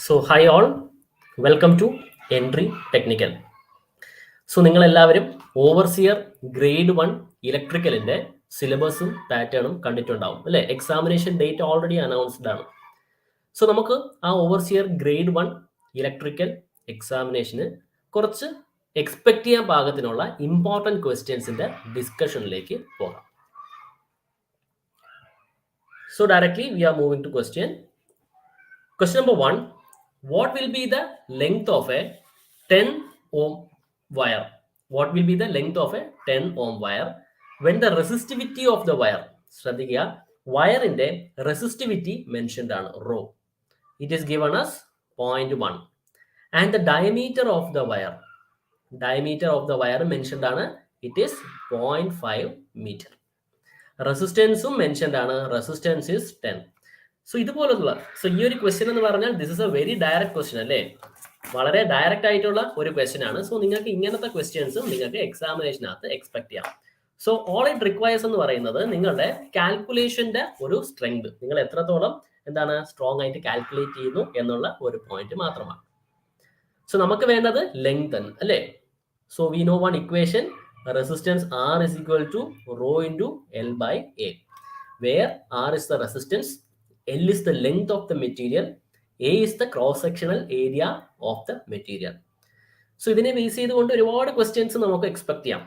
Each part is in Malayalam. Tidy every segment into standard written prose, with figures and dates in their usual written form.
So hi all, welcome to entry technical. So നിങ്ങളെല്ലാവരും ഓവർസിയർ ഗ്രേഡ് 1 ഇലക്ട്രിക്കലിൻ്റെ സിലബസും പാറ്റേണും കണ്ടിട്ടുണ്ടാവും അല്ലേ? എക്സാമിനേഷൻ ഡേറ്റ് ഓൾറെഡി അനൗൺസ്ഡ് ആണ്. സോ നമുക്ക് ആ ഓവർസിയർ ഗ്രേഡ് 1 ഇലക്ട്രിക്കൽ എക്സാമിനേഷന് കുറച്ച് എക്സ്പെക്ട് ചെയ്യാൻ പാകത്തിനുള്ള ഇമ്പോർട്ടൻറ്റ് ക്വസ്റ്റ്യൻസിൻ്റെ ഡിസ്കഷനിലേക്ക് പോകാം. So directly we are moving to question. Question number 1. What will be the length of a 10 ohm wire? What will be the length of a 10 ohm wire when the resistivity of the wire? ശ്രദ്ധിക്കുക, വയറിന്റെ റെസിസ്റ്റിവിറ്റി മെൻഷൻഡ് ആണ്, rho. It is given as 0.1 and the diameter of the wire mentioned ആണ്, ഇറ്റ് ഈസ് 0.5 മീറ്റർ. റെസിസ്റ്റൻസും മെൻഷൻഡ് ആണ്, റെസിസ്റ്റൻസ് ഈസ് 10. സോ ഇതുപോലുള്ള ഈ ഒരു ക്വസ്റ്റ്യൻ എന്ന് പറഞ്ഞാൽ this is a very direct question അല്ലേ? വളരെ ഡയറക്റ്റ് ആയിട്ടുള്ള ഒരു ക്വസ്റ്റ്യൻ ആണ്. സോ നിങ്ങൾക്ക് ഇങ്ങനത്തെ ക്വസ്റ്റ്യൻസും നിങ്ങൾക്ക് എക്സാമിനേഷനകത്ത് എക്സ്പെക്ട് ചെയ്യാം. സോ ഓൾ ഇറ്റ് റിക്വയർസ് എന്ന് പറയുന്നത് നിങ്ങളുടെ കാൽക്കുലേഷന്റെ ഒരു സ്ട്രെങ്ത്, നിങ്ങൾ എത്രത്തോളം സ്ട്രോങ് ആയിട്ട് കാൽക്കുലേറ്റ് ചെയ്യുന്നു എന്നുള്ള ഒരു പോയിന്റ് മാത്രമാണ്. സോ നമുക്ക് വേണ്ടത് ലെങ്ത് അല്ലേ? So we know one equation, resistance R is equal to rho into L by A, where R is the resistance, L is the length of the material, A is the cross-sectional area of the material. So ഇതിനെ ബേസ് ചെയ്തുകൊണ്ട് ഒരുപാട് ക്വസ്റ്റ്യൻസ് നമുക്ക് എക്സ്പെക്ട് ചെയ്യാം.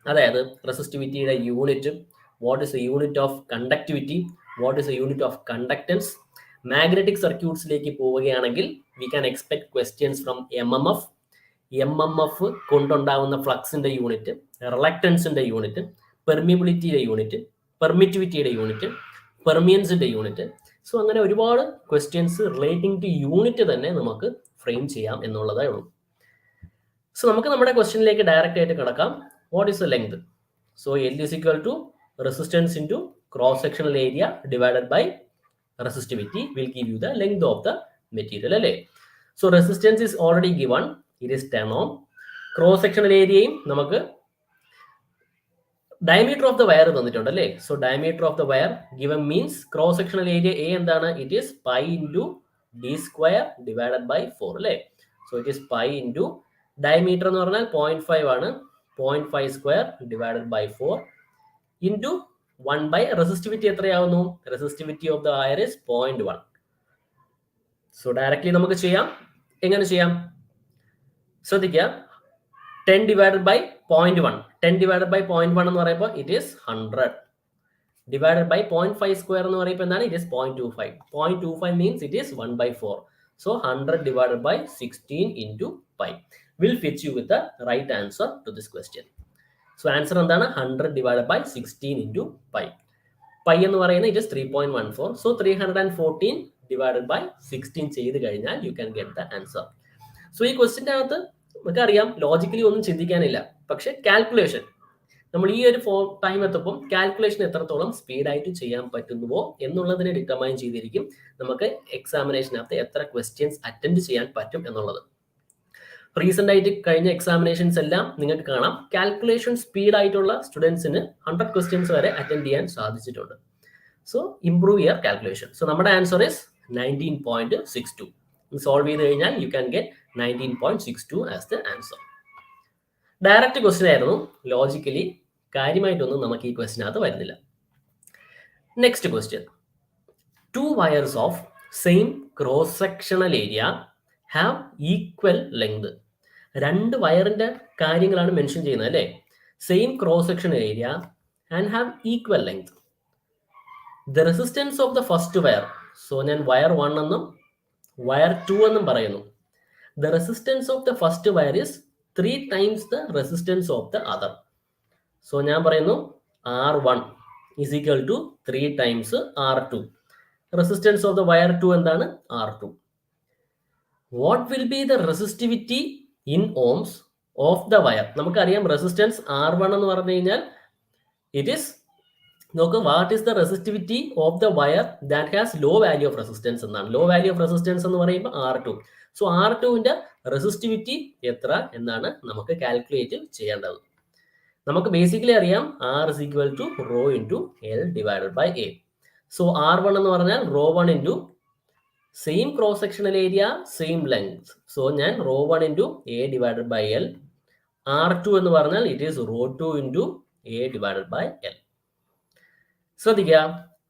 അതായത് റെസിസ്റ്റിവിറ്റിയുടെ unit, what is a unit of conductivity, what is a unit of conductance. Magnetic സർക്യൂട്ട്സിലേക്ക് പോവുകയാണെങ്കിൽ we can expect questions from M കൊണ്ടുണ്ടാകുന്ന ഫ്ലക്സിന്റെ യൂണിറ്റ്, റിലക്റ്റൻസിന്റെ യൂണിറ്റ്, പെർമിബിലിറ്റിയുടെ യൂണിറ്റ്, പെർമിറ്റിവിറ്റിയുടെ യൂണിറ്റ്, പെർമിയൻസിന്റെ യൂണിറ്റ്. സോ അങ്ങനെ ഒരുപാട് ക്വസ്റ്റ്യൻസ് റിലേറ്റിംഗ് ടു യൂണിറ്റ് തന്നെ നമുക്ക് ഫ്രെയിം ചെയ്യാം എന്നുള്ളതേ ഉള്ളൂ. സോ നമുക്ക് നമ്മുടെ ക്വസ്റ്റ്യനിലേക്ക് ഡയറക്റ്റ് ആയിട്ട് കിടക്കാം. What is the length? So L is equal to resistance into cross sectional area divided by resistivity will give you the length of the material അല്ലേ? So resistance is already given, it is 10 ohm. Cross sectional ഏരിയയും നമുക്ക് ഡയമീറ്റർ ഓഫ് ദ വയർ തന്നിട്ടുണ്ട് അല്ലേ? So diameter of the wire given means cross sectional area A എന്താണ്? It is pi into D square divided by 4 അല്ലേ? So it is pi into diameter എന്ന് പറഞ്ഞാൽ 0.5 ആണ്, 0.5 square divided by 4 into 1 by resistivity എത്രയാവുന്നു? Resistivity of the wire is 0.1. So directly നമുക്ക് ചെയ്യാം. എങ്ങനെ ചെയ്യാം? ശ്രദ്ധിക്കുക, 10 divided by 0.1. 10 divided by 0.1 എന്ന് പറയുമ്പോൾ it is 100 divided by 0.5 square എന്ന് പറയുമ്പോൾ എന്താണ്? It is 0.25. 0.25 means it is 1/4. So 100 divided by 16 into pi will fit you with the right answer to this question. So answer എന്താണ്? 100 divided by 16 into pi. Pi എന്ന് പറയുന്നത് it is 3.14. So 314 divided by 16 ചെയ്ത് കഴിഞ്ഞാൽ you can get the answer. So ഈ ക്വസ്റ്റിൻ്റെ അകത്ത് നമുക്കറിയാം ലോജിക്കലി ഒന്നും ചിന്തിക്കാനില്ല, പക്ഷെ കാൽക്കുലേഷൻ നമ്മൾ ഈ ഒരു ടൈം എത്തുമ്പോൾ കാൽക്കുലേഷൻ എത്രത്തോളം സ്പീഡായിട്ട് ചെയ്യാൻ പറ്റുന്നുവോ എന്നുള്ളതിനെ ഡിറ്റർമൈൻ ചെയ്തിരിക്കും നമുക്ക് എക്സാമിനേഷനകത്ത് എത്ര ക്വസ്റ്റ്യൻസ് അറ്റൻഡ് ചെയ്യാൻ പറ്റും എന്നുള്ളത്. റീസെന്റ് ആയിട്ട് കഴിഞ്ഞ എക്സാമിനേഷൻസ് എല്ലാം നിങ്ങൾക്ക് കാണാം, കാൽക്കുലേഷൻ സ്പീഡായിട്ടുള്ള സ്റ്റുഡൻസിന് 100 ക്വസ്റ്റ്യൻസ് വരെ അറ്റൻഡ് ചെയ്യാൻ സാധിച്ചിട്ടുണ്ട്. So improve your calculation. So നമ്മുടെ ആൻസർ ഇസ് 19.62. സോൾവ് ചെയ്ത് കഴിഞ്ഞാൽ you can get 19.62 as the answer. Direct question ആയിരുന്നു, ലോജിക്കലി കാര്യമായിട്ടൊന്നും നമുക്ക് ഈ ക്വസ്റ്റ്യനകത്ത് വരുന്നില്ല. Next question. 2 wires of same cross sectional area have equal length. 2 വയറിന്റെ കാര്യങ്ങളാണ് മെൻഷൻ ചെയ്യുന്നത് അല്ലേ? Same cross sectional area and have equal length. The resistance of the first wire, so ഞാൻ വയർ 1 എന്നും വയർ 2 എന്നും പറയുന്നു. The resistance of the first wire is 3 times the resistance of the other. So ഞാൻ പറയുന്നു R1 is equal to 3 times R2. Resistance of the wire 2 എന്താണ്? R2. What will be the resistivity in ohms of the wire? നമുക്കറിയാം റെസിസ്റ്റൻസ് R1 എന്ന് പറഞ്ഞു കഴിഞ്ഞാൽ it is, നോക്ക്, what is the resistivity of the wire that has low value of resistance എന്നാണ്. ലോ വാല്യൂ ഓഫ് റെസിസ്റ്റൻസ് എന്ന് പറയുമ്പോൾ R2. സോ R2വിന്റെ റെസിസ്റ്റിവിറ്റി എത്ര എന്നാണ് നമുക്ക് കാൽക്കുലേറ്റ് ചെയ്യേണ്ടത്. നമുക്ക് ബേസിക്കലി അറിയാം R is equal to rho into L divided by A. So R1 എന്ന് പറഞ്ഞാൽ rho 1 into same cross sectional area, same length. So ഞാൻ ρ1 into A divided by L. R2 എന്ന് പറഞ്ഞാൽ it is ρ2 into A divided by L. ശ്രദ്ധിക്കുക,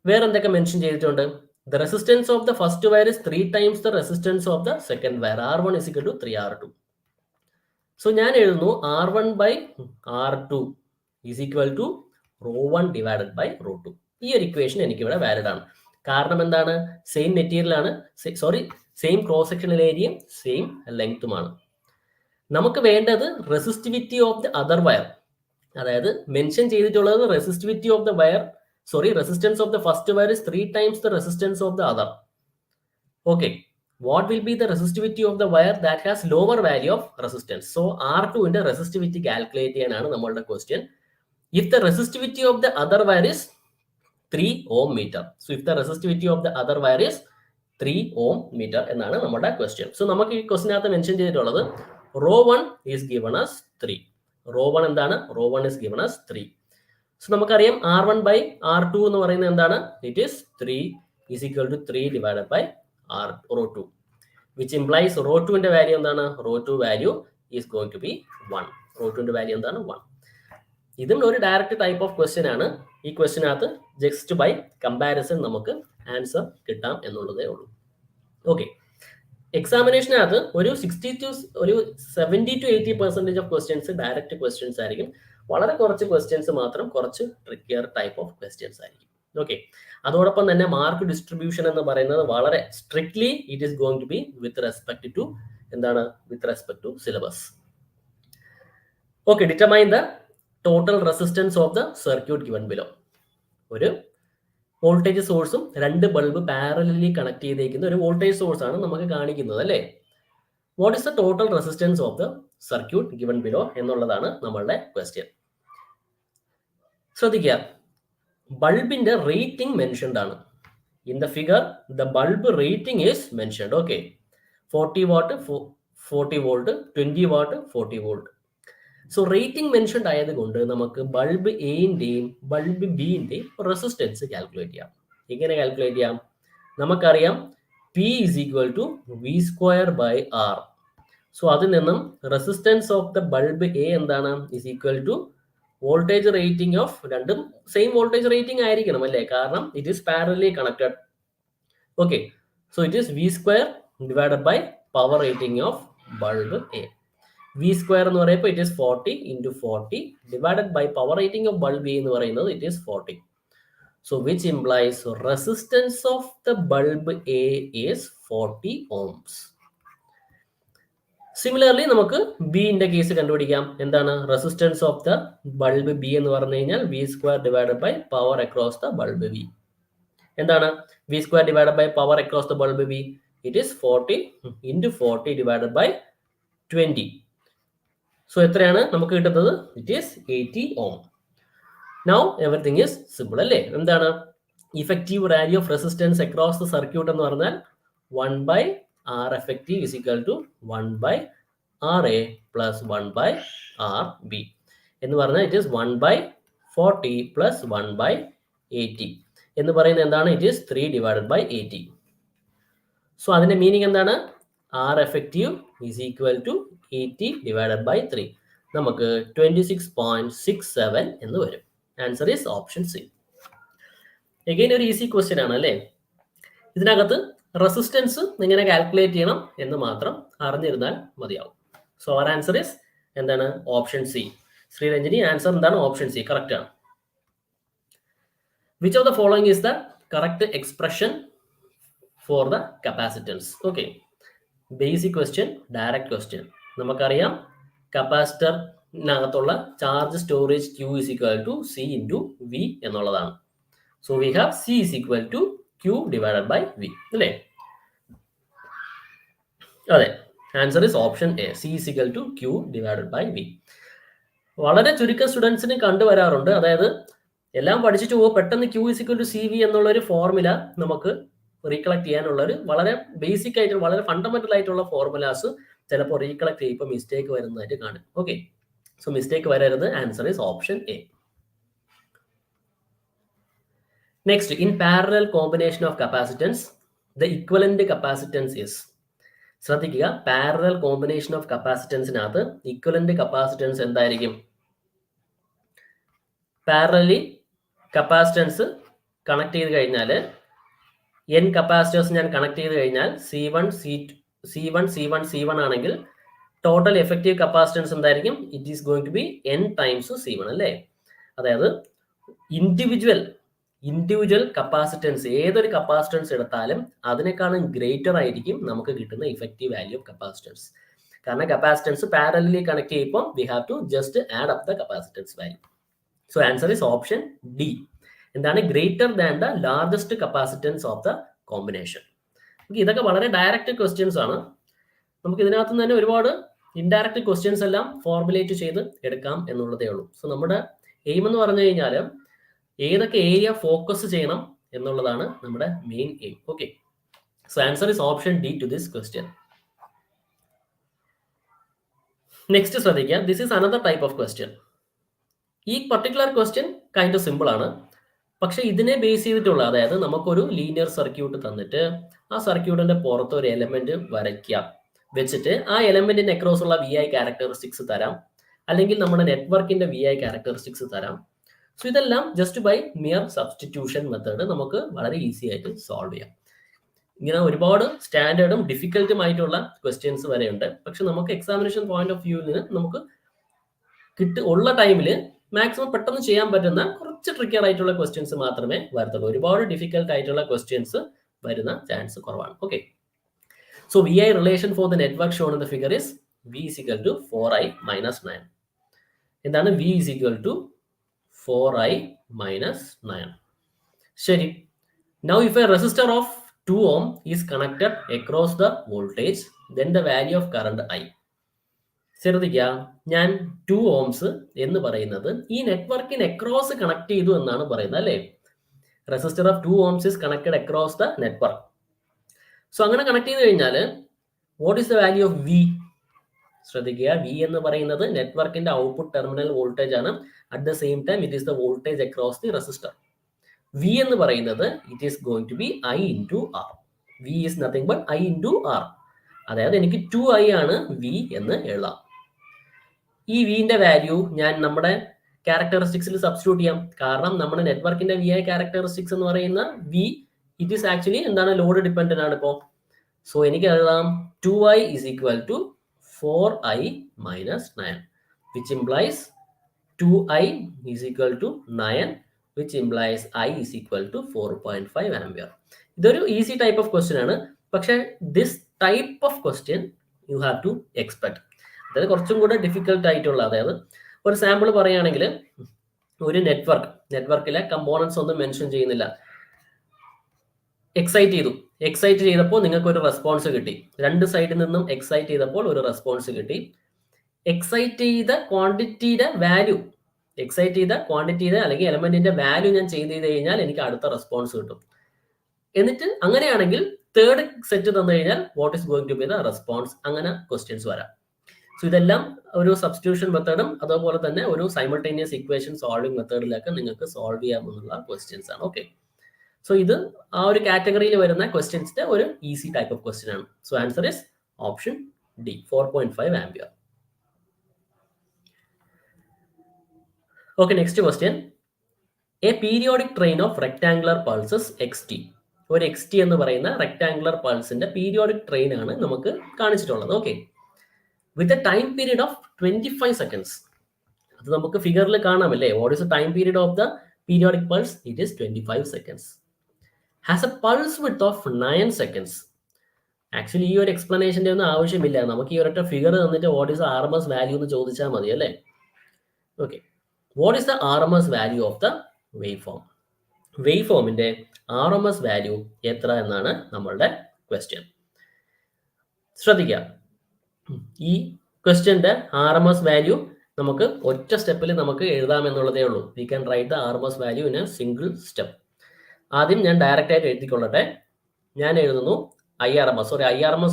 വേറെ എന്തൊക്കെ മെൻഷൻ ചെയ്തിട്ടുണ്ട്? The resistance of the first wire is 3 times the resistance of the second wire. R1 is equal to 3R2. So ഞാൻ എഴുതുന്നു R1 by R2 is equal to ρ1 divided by ρ2. ഈ ഒരു ഇക്വേഷൻ എനിക്ക് ഇവിടെ വാലിഡ് ആണ്. കാരണം എന്താണ്? സെയിം മെറ്റീരിയൽ ആണ്, സെയിം ക്രോസ് സെക്ഷണൽ ഏരിയയും സെയിം ലെങ്ത്തുമാണ്. നമുക്ക് വേണ്ടത് resistivity of the other wire. അതായത് മെൻഷൻ ചെയ്തിട്ടുള്ളത് resistivity of the wire, resistance of the first wire is 3 times the resistance of the other. Okay, what will be the resistivity of the wire that has lower value of resistance? So R2 ന്റെ resistivity calculate ചെയ്യാനാണ് നമ്മളുടെ question. If the resistivity of the other wire is 3 ohm meter, so if the resistivity of the other wire is 3 ohm meter എന്നാണ് നമ്മുടെ question. So നമുക്ക് ഈ ക്വസ്റ്റിനകത്ത് മെൻഷൻ ചെയ്തിട്ടുള്ളത് ρ1 is given as 3. ρ1 എന്താണ്? ρ1 is given as 3. സോ നമുക്കറിയാം R1 by R2 എന്ന് പറയുന്നത് എന്താണ്? It is 3 is equal to 3 divided by ρ2, which implies ρ2 ന്റെ വാല്യൂ എന്താണ്? ρ2 value is going to be 1. ρ2 ന്റെ വാല്യൂ എന്താണ്? 1. ഇതും ഒരു ഡയറക്റ്റ് ടൈപ്പ് ഓഫ് ക്വസ്റ്റ്യൻ ആണ്. ഈ ക്വസ്റ്റിനകത്ത് ജസ്റ്റ് ബൈ കമ്പാരിസൺ നമുക്ക് ആൻസർ കിട്ടാം എന്നുള്ളതേ ഉള്ളൂ. ഓക്കെ, എക്സാമിനേഷനകത്ത് ഒരു 70 to 80% of questions direct questions ആയിരിക്കും. വളരെ കുറച്ച് ക്വസ്റ്റ്യൻസ് മാത്രം കുറച്ച് ട്രിക്കിയർ ടൈപ്പ് ഓഫ് ക്വസ്റ്റ്യൻസ് ആയിരിക്കും. ഓക്കെ, അതോടൊപ്പം തന്നെ മാർക്ക് ഡിസ്ട്രിബ്യൂഷൻ എന്ന് പറയുന്നത് വളരെ strictly it is going to be with respect to എന്താണ്? With respect to syllabus. Okay, determine the total resistance of the circuit given below. ഒരു വോൾട്ടേജ് സോഴ്സും 2 ബൾബ് പാരലലി കണക്ട് ചെയ്തേക്കുന്ന ഒരു വോൾട്ടേജ് സോഴ്സ് ആണ് നമുക്ക് കാണിക്കുന്നത് അല്ലേ. What is the total resistance of the circuit given below എന്നുള്ളതാണ് നമ്മളുടെ ക്വസ്റ്റ്യൻ. ശ്രദ്ധിക്കുക, ബൾബിന്റെ റേറ്റിംഗ് മെൻഷൻഡ് ആണ്. In the figure the bulb rating is mentioned. Okay, 40 what 40 volt, 20 what 40 volt. So rating mentioned ആയതുകൊണ്ട് നമുക്ക് ബൾബ് എൻ്റെയും ബൾബ് ബിന്റെയും റെസിസ്റ്റൻസ് കാൽക്കുലേറ്റ് ചെയ്യാം. എങ്ങനെ കാൽക്കുലേറ്റ് ചെയ്യാം? നമുക്കറിയാം P is equal to V² by R. So അതിൽ നിന്നും resistance of the bulb A എന്താണ്? Is equal to voltage rating of, രണ്ടും സെയിം വോൾട്ടേജ് റേറ്റിംഗ് ആയിരിക്കണം അല്ലേ, കാരണം it is parallelly connected. Okay, so it is V² divided by power rating of bulb A. V² എന്ന് പറയുമ്പോൾ it is 40 into 40 divided by power rating of bulb A എന്ന് പറയുന്നത് it is 40. So which implies resistance of the bulb A is 40 ohms. Similarly, നമുക്ക് ബിന്റെ കേസ് കണ്ടുപിടിക്കാം. എന്താണ് resistance of the bulb B എന്ന് പറഞ്ഞു കഴിഞ്ഞാൽ V² divided by power across the bulb B. എന്താണ് V² divided by power across the bulb B? It is 40 into 40 divided by 20. So എത്രയാണ് നമുക്ക് കിട്ടുന്നത്? It is 80 ohm. Now everything is simple അല്ലേ. എന്താണ് effective value of resistance across the circuit എന്ന് പറഞ്ഞാൽ 1 by R effective is equal to 1 by RA plus 1 by RB എന്ന് പറഞ്ഞാൽ it is 1 by 40 plus 1 by 80 എന്ന് പറയുന്നത് എന്താണ്? It is 3 divided by 80. So അതിന്റെ മീനിങ് എന്താണ്? R effective is equal to 80 divided by 3. നമുക്ക് 26.67 എന്ന് വരും. Answer is option C. Again ഒരു ഈസി ക്വസ്റ്റ്യൻ ആണ് അല്ലേ. ഇതിനകത്ത് റെസിസ്റ്റൻസ് എങ്ങനെ കാൽക്കുലേറ്റ് ചെയ്യണം എന്ന് മാത്രം അറിഞ്ഞിരുന്നാൽ മതിയാവും. സോ അവർ ആൻസർ ഈസ് എന്താണ്? Option C. ശ്രീരഞ്ജനി ആൻസർ എന്താണ്? ഓപ്ഷൻ സി കറക്റ്റ് ആണ്. Which of the following is the correct expression for the capacitance? Okay, basic question, direct question. നമുക്കറിയാം കപ്പാസിറ്ററിനകത്തുള്ള charge storage Q is equal to C into V എന്നുള്ളതാണ്. So we have C is equal to Q divided by V അല്ലേ. അതെ, answer is option A. C is equal to Q divided by V. വളരെ ചുരുക്കം സ്റ്റുഡൻസിന് കണ്ടുവരാറുണ്ട്. അതായത് എല്ലാം പഠിച്ചിട്ട് പോകുമ്പോൾ പെട്ടെന്ന് Q is equal to CV എന്നുള്ള ഒരു ഫോർമുല നമുക്ക് റീകളക്ട് ചെയ്യാനുള്ള ഒരു വളരെ ബേസിക് ആയിട്ട് വളരെ ഫണ്ടമെന്റൽ ആയിട്ടുള്ള ഫോർമുലാസ് ചിലപ്പോൾ റീകളക്ട് ചെയ്യുമ്പോൾ മിസ്റ്റേക്ക് വരുന്നതായിട്ട് കാണും. ഓക്കെ, സോ മിസ്റ്റേക്ക് വരരുത്. Answer is option A. Next, in parallel combination of capacitance the equivalent capacitance is. ശ്രദ്ധിക്കുക, പാരലൽ കോമ്പിനേഷൻ ഓഫ് കപ്പാസിറ്റൻസിനകത്ത് ഇക്വലന്റ് കപ്പാസിറ്റൻസ് എന്തായിരിക്കും? പാരലലി കപ്പാസിറ്റൻസ് കണക്ട് ചെയ്ത് കഴിഞ്ഞാൽ n കപ്പാസിറ്റേഴ്സ് ഞാൻ കണക്ട് ചെയ്ത് കഴിഞ്ഞാൽ C1 ആണെങ്കിൽ ടോട്ടൽ എഫക്റ്റീവ് കപ്പാസിറ്റൻസ് എന്തായിരിക്കും? It is going to be n times C1 അല്ലേ? അതായത് ഇൻഡിവിജ്വൽ കപ്പാസിറ്റൻസ് ഏതൊരു കപ്പാസിറ്റൻസ് എടുത്താലും അതിനേക്കാളും ഗ്രേറ്റർ ആയിരിക്കും നമുക്ക് കിട്ടുന്ന ഇഫക്റ്റീവ് വാല്യൂ ഓഫ് കപ്പാസിറ്റൻസ്. കാരണം കപ്പാസിറ്റൻസ് പാരലലി കണക്ട് ചെയ്യുമ്പോൾ we have to just add up the capacitance value. So answer is option D. എന്താണ്? Greater than the largest capacitance of the combination. ഇതൊക്കെ വളരെ ഡയറക്റ്റ് ക്വസ്റ്റ്യൻസ് ആണ്. നമുക്ക് ഇതിനകത്ത് തന്നെ ഒരുപാട് ഇൻഡയറക്റ്റ് ക്വസ്റ്റ്യൻസ് എല്ലാം ഫോർമുലേറ്റ് ചെയ്ത് എടുക്കാം എന്നുള്ളതേ ഉള്ളൂ. സോ നമ്മുടെ എയിം എന്ന് പറഞ്ഞു കഴിഞ്ഞാൽ ഏതൊക്കെ ഏരിയ ഫോക്കസ് ചെയ്യണം എന്നുള്ളതാണ് നമ്മുടെ main aim. Okay, so answer is option D to this question. Next ശ്രദ്ധിക്കുക, this is another type of question. ഈ particular question kind of simple ആണ്. പക്ഷെ ഇതിനെ ബേസ് ചെയ്തിട്ടുള്ള, അതായത് നമുക്കൊരു ലീനിയർ സർക്യൂട്ട് തന്നിട്ട് ആ സർക്യൂട്ടിന്റെ പുറത്ത് ഒരു എലമെന്റ് വരയ്ക്കാം വെച്ചിട്ട് ആ എലമെന്റിന് അക്രോസ് ഉള്ള വി ഐ ക്യാരക്ടറിസ്റ്റിക്സ് തരാം, അല്ലെങ്കിൽ നമ്മുടെ നെറ്റ്വർക്കിന്റെ വി ഐ ക്യാരക്ടറിസ്റ്റിക്സ് തരാം. സോ ഇതെല്ലാം just by mere substitution method നമുക്ക് വളരെ ഈസി ആയിട്ട് സോൾവ് ചെയ്യാം. ഇങ്ങനെ ഒരുപാട് സ്റ്റാൻഡേർഡും ഡിഫിക്കൽട്ടും ആയിട്ടുള്ള ക്വസ്റ്റ്യൻസ് വരെയുണ്ട്. പക്ഷെ നമുക്ക് എക്സാമിനേഷൻ പോയിന്റ് ഓഫ് വ്യൂവിൽ നിന്ന് നമുക്ക് ഉള്ള ടൈമിൽ മാക്സിമം പെട്ടെന്ന് ചെയ്യാൻ പറ്റുന്ന കുറച്ച് ട്രിക്കിയർ ആയിട്ടുള്ള ക്വസ്റ്റ്യൻസ് മാത്രമേ വരത്തുള്ളൂ. ഒരുപാട് ഡിഫിക്കൽട്ട് ആയിട്ടുള്ള ക്വസ്റ്റ്യൻസ് വരുന്ന ചാൻസ് കുറവാണ്. Okay, so we I relation for the network shown in the figure is V is equal to 4i minus 9. എന്താണ്? V is equal to 4i minus 9. ശരി. Now if a resistor of 2 ohm is connected across the voltage, then the value of current I. ശ്രദ്ധിക്കുക, ഞാൻ 2 ohms എന്ന് പറയുന്നത് ഈ നെറ്റ്വർക്കിന് അക്രോസ് കണക്ട് ചെയ്തു എന്നാണ് പറയുന്നത് അല്ലേ? Resistor of 2 ohms is connected across the network. So അങ്ങനെ കണക്ട് ചെയ്ത് കഴിഞ്ഞാൽ what is the value of V? ശ്രദ്ധിക്കുക, V എന്ന് പറയുന്നത് നെറ്റ്വർക്കിന്റെ ഔട്ട്പുട്ട് ടെർമിനൽ വോൾട്ടേജ് ആണ്. At the same time it is the voltage across the resistor. V എന്ന് പറയുന്നത് it is going to be I into R. V is nothing but I into R. അതായത് എനിക്ക് 2i ആണ് V എന്ന് എഴുതാം. ഈ വിന്റെ വാല്യൂ ഞാൻ നമ്മുടെ ക്യാരക്ടറിസ്റ്റിക്സിൽ സബ്സ്റ്റിറ്റ്യൂട്ട് ചെയ്യാം. കാരണം നമ്മുടെ നെറ്റ്വർക്കിന്റെ വി ഐ ക്യാരക്ടറിസ്റ്റിക്സ് എന്ന് പറയുന്ന V ഇറ്റ് ഈസ് ആക്ച്വലി എന്താണ്? ലോഡ് ഡിപ്പെൻഡന്റ് ആണ് ഇപ്പോൾ. സോ എനിക്ക് എഴുതാം 2i is equal to 4i minus 9, which implies 2i is equal to 9, which implies I is equal to 4.5 ampere. ഇതൊരു ഈസി ടൈപ്പ് ഓഫ് ക്വസ്റ്റ്യൻ ആണ്. പക്ഷേ this type of question you have to expect. അതായത് കുറച്ചും കൂടെ ഡിഫിക്കൽട്ട് ആയിട്ടുള്ള, അതായത് ഒരു സാമ്പിൾ പറയുകയാണെങ്കിൽ ഒരു നെറ്റ്വർക്കിലെ കമ്പോണൻസ് ഒന്നും മെൻഷൻ ചെയ്യുന്നില്ല, എക്സൈറ്റ് ചെയ്തപ്പോൾ നിങ്ങൾക്ക് ഒരു റെസ്പോൺസ് കിട്ടി. രണ്ട് സൈഡിൽ നിന്നും എക്സൈറ്റ് ചെയ്തപ്പോൾ ഒരു റെസ്പോൺസ് കിട്ടി. എക്സൈറ്റ് ചെയ്ത ക്വാണ്ടിറ്റിയുടെ അല്ലെങ്കിൽ എലമെന്റിന്റെ വാല്യൂ ഞാൻ ചെയ്ത് കഴിഞ്ഞാൽ എനിക്ക് അടുത്ത റെസ്പോൺസ് കിട്ടും. എന്നിട്ട് അങ്ങനെയാണെങ്കിൽ തേർഡ് സെറ്റ് തന്നു കഴിഞ്ഞാൽ what is going to be the response? അങ്ങനെ ക്വസ്റ്റ്യൻസ് വരാം. സോ ഇതെല്ലാം ഒരു സബ്സ്റ്റിറ്റ്യൂഷൻ മെത്തേഡും അതുപോലെ തന്നെ ഒരു സൈമൾട്ടേനിയസ് ഇക്വേഷൻ സോൾവിംഗ് മെത്തേഡിലൊക്കെ നിങ്ങൾക്ക് സോൾവ് ചെയ്യാമെന്നുള്ള ക്വസ്റ്റ്യൻസ് ആണ്. ഓക്കെ, സോ ഇത് ആ ഒരു കാറ്റഗറിയിൽ വരുന്ന ക്വസ്റ്റ്യൻസിന്റെ ഒരു ഈസി ടൈപ്പ് ഓഫ് ക്വസ്റ്റ്യൻ ആണ്. So answer is option D, 4.5 ampere. Okay, next question. A periodic train of rectangular pulses XT. ഒരു XT എന്ന് പറയുന്ന റെക്ടാംഗുലർ പൾസിന്റെ പീരിയോഡിക് ട്രെയിൻ ആണ് നമുക്ക് കാണിച്ചിട്ടുള്ളത്. Okay, with a time period of 25 seconds. അത് നമുക്ക് ഫിഗറിൽ കാണാമല്ലേ? What is the time period of the periodic pulse? It is 25 seconds. Has a pulse width of 9 seconds. Actually ഈ ഒരു എക്സ്പ്ലനേഷന്റെ ഒന്നും ആവശ്യമില്ല. നമുക്ക് ഈ ഒരൊറ്റ ഫിഗർ തന്നിട്ട് വാട്ട് ഈസ് RMS വാല്യൂ എന്ന് ചോദിച്ചാൽ മതി അല്ലേ? Okay, what is the RMS value of the wave form? Wave ഫോമിന്റെ RMS വാല്യൂ എത്ര എന്നാണ് നമ്മളുടെ ക്വസ്റ്റ്യൻ. ശ്രദ്ധിക്കുക, ഈ ക്വസ്റ്റ്യന്റെ RMS വാല്യൂ നമുക്ക് ഒറ്റ സ്റ്റെപ്പിൽ നമുക്ക് എഴുതാമെന്നുള്ളതേ ഉള്ളൂ. We can write the RMS value in A single step. ആദ്യം ഞാൻ ഡയറക്റ്റ് ആയിട്ട് എഴുതിക്കൊള്ളട്ടെ. ഞാൻ എഴുതുന്നു IRMS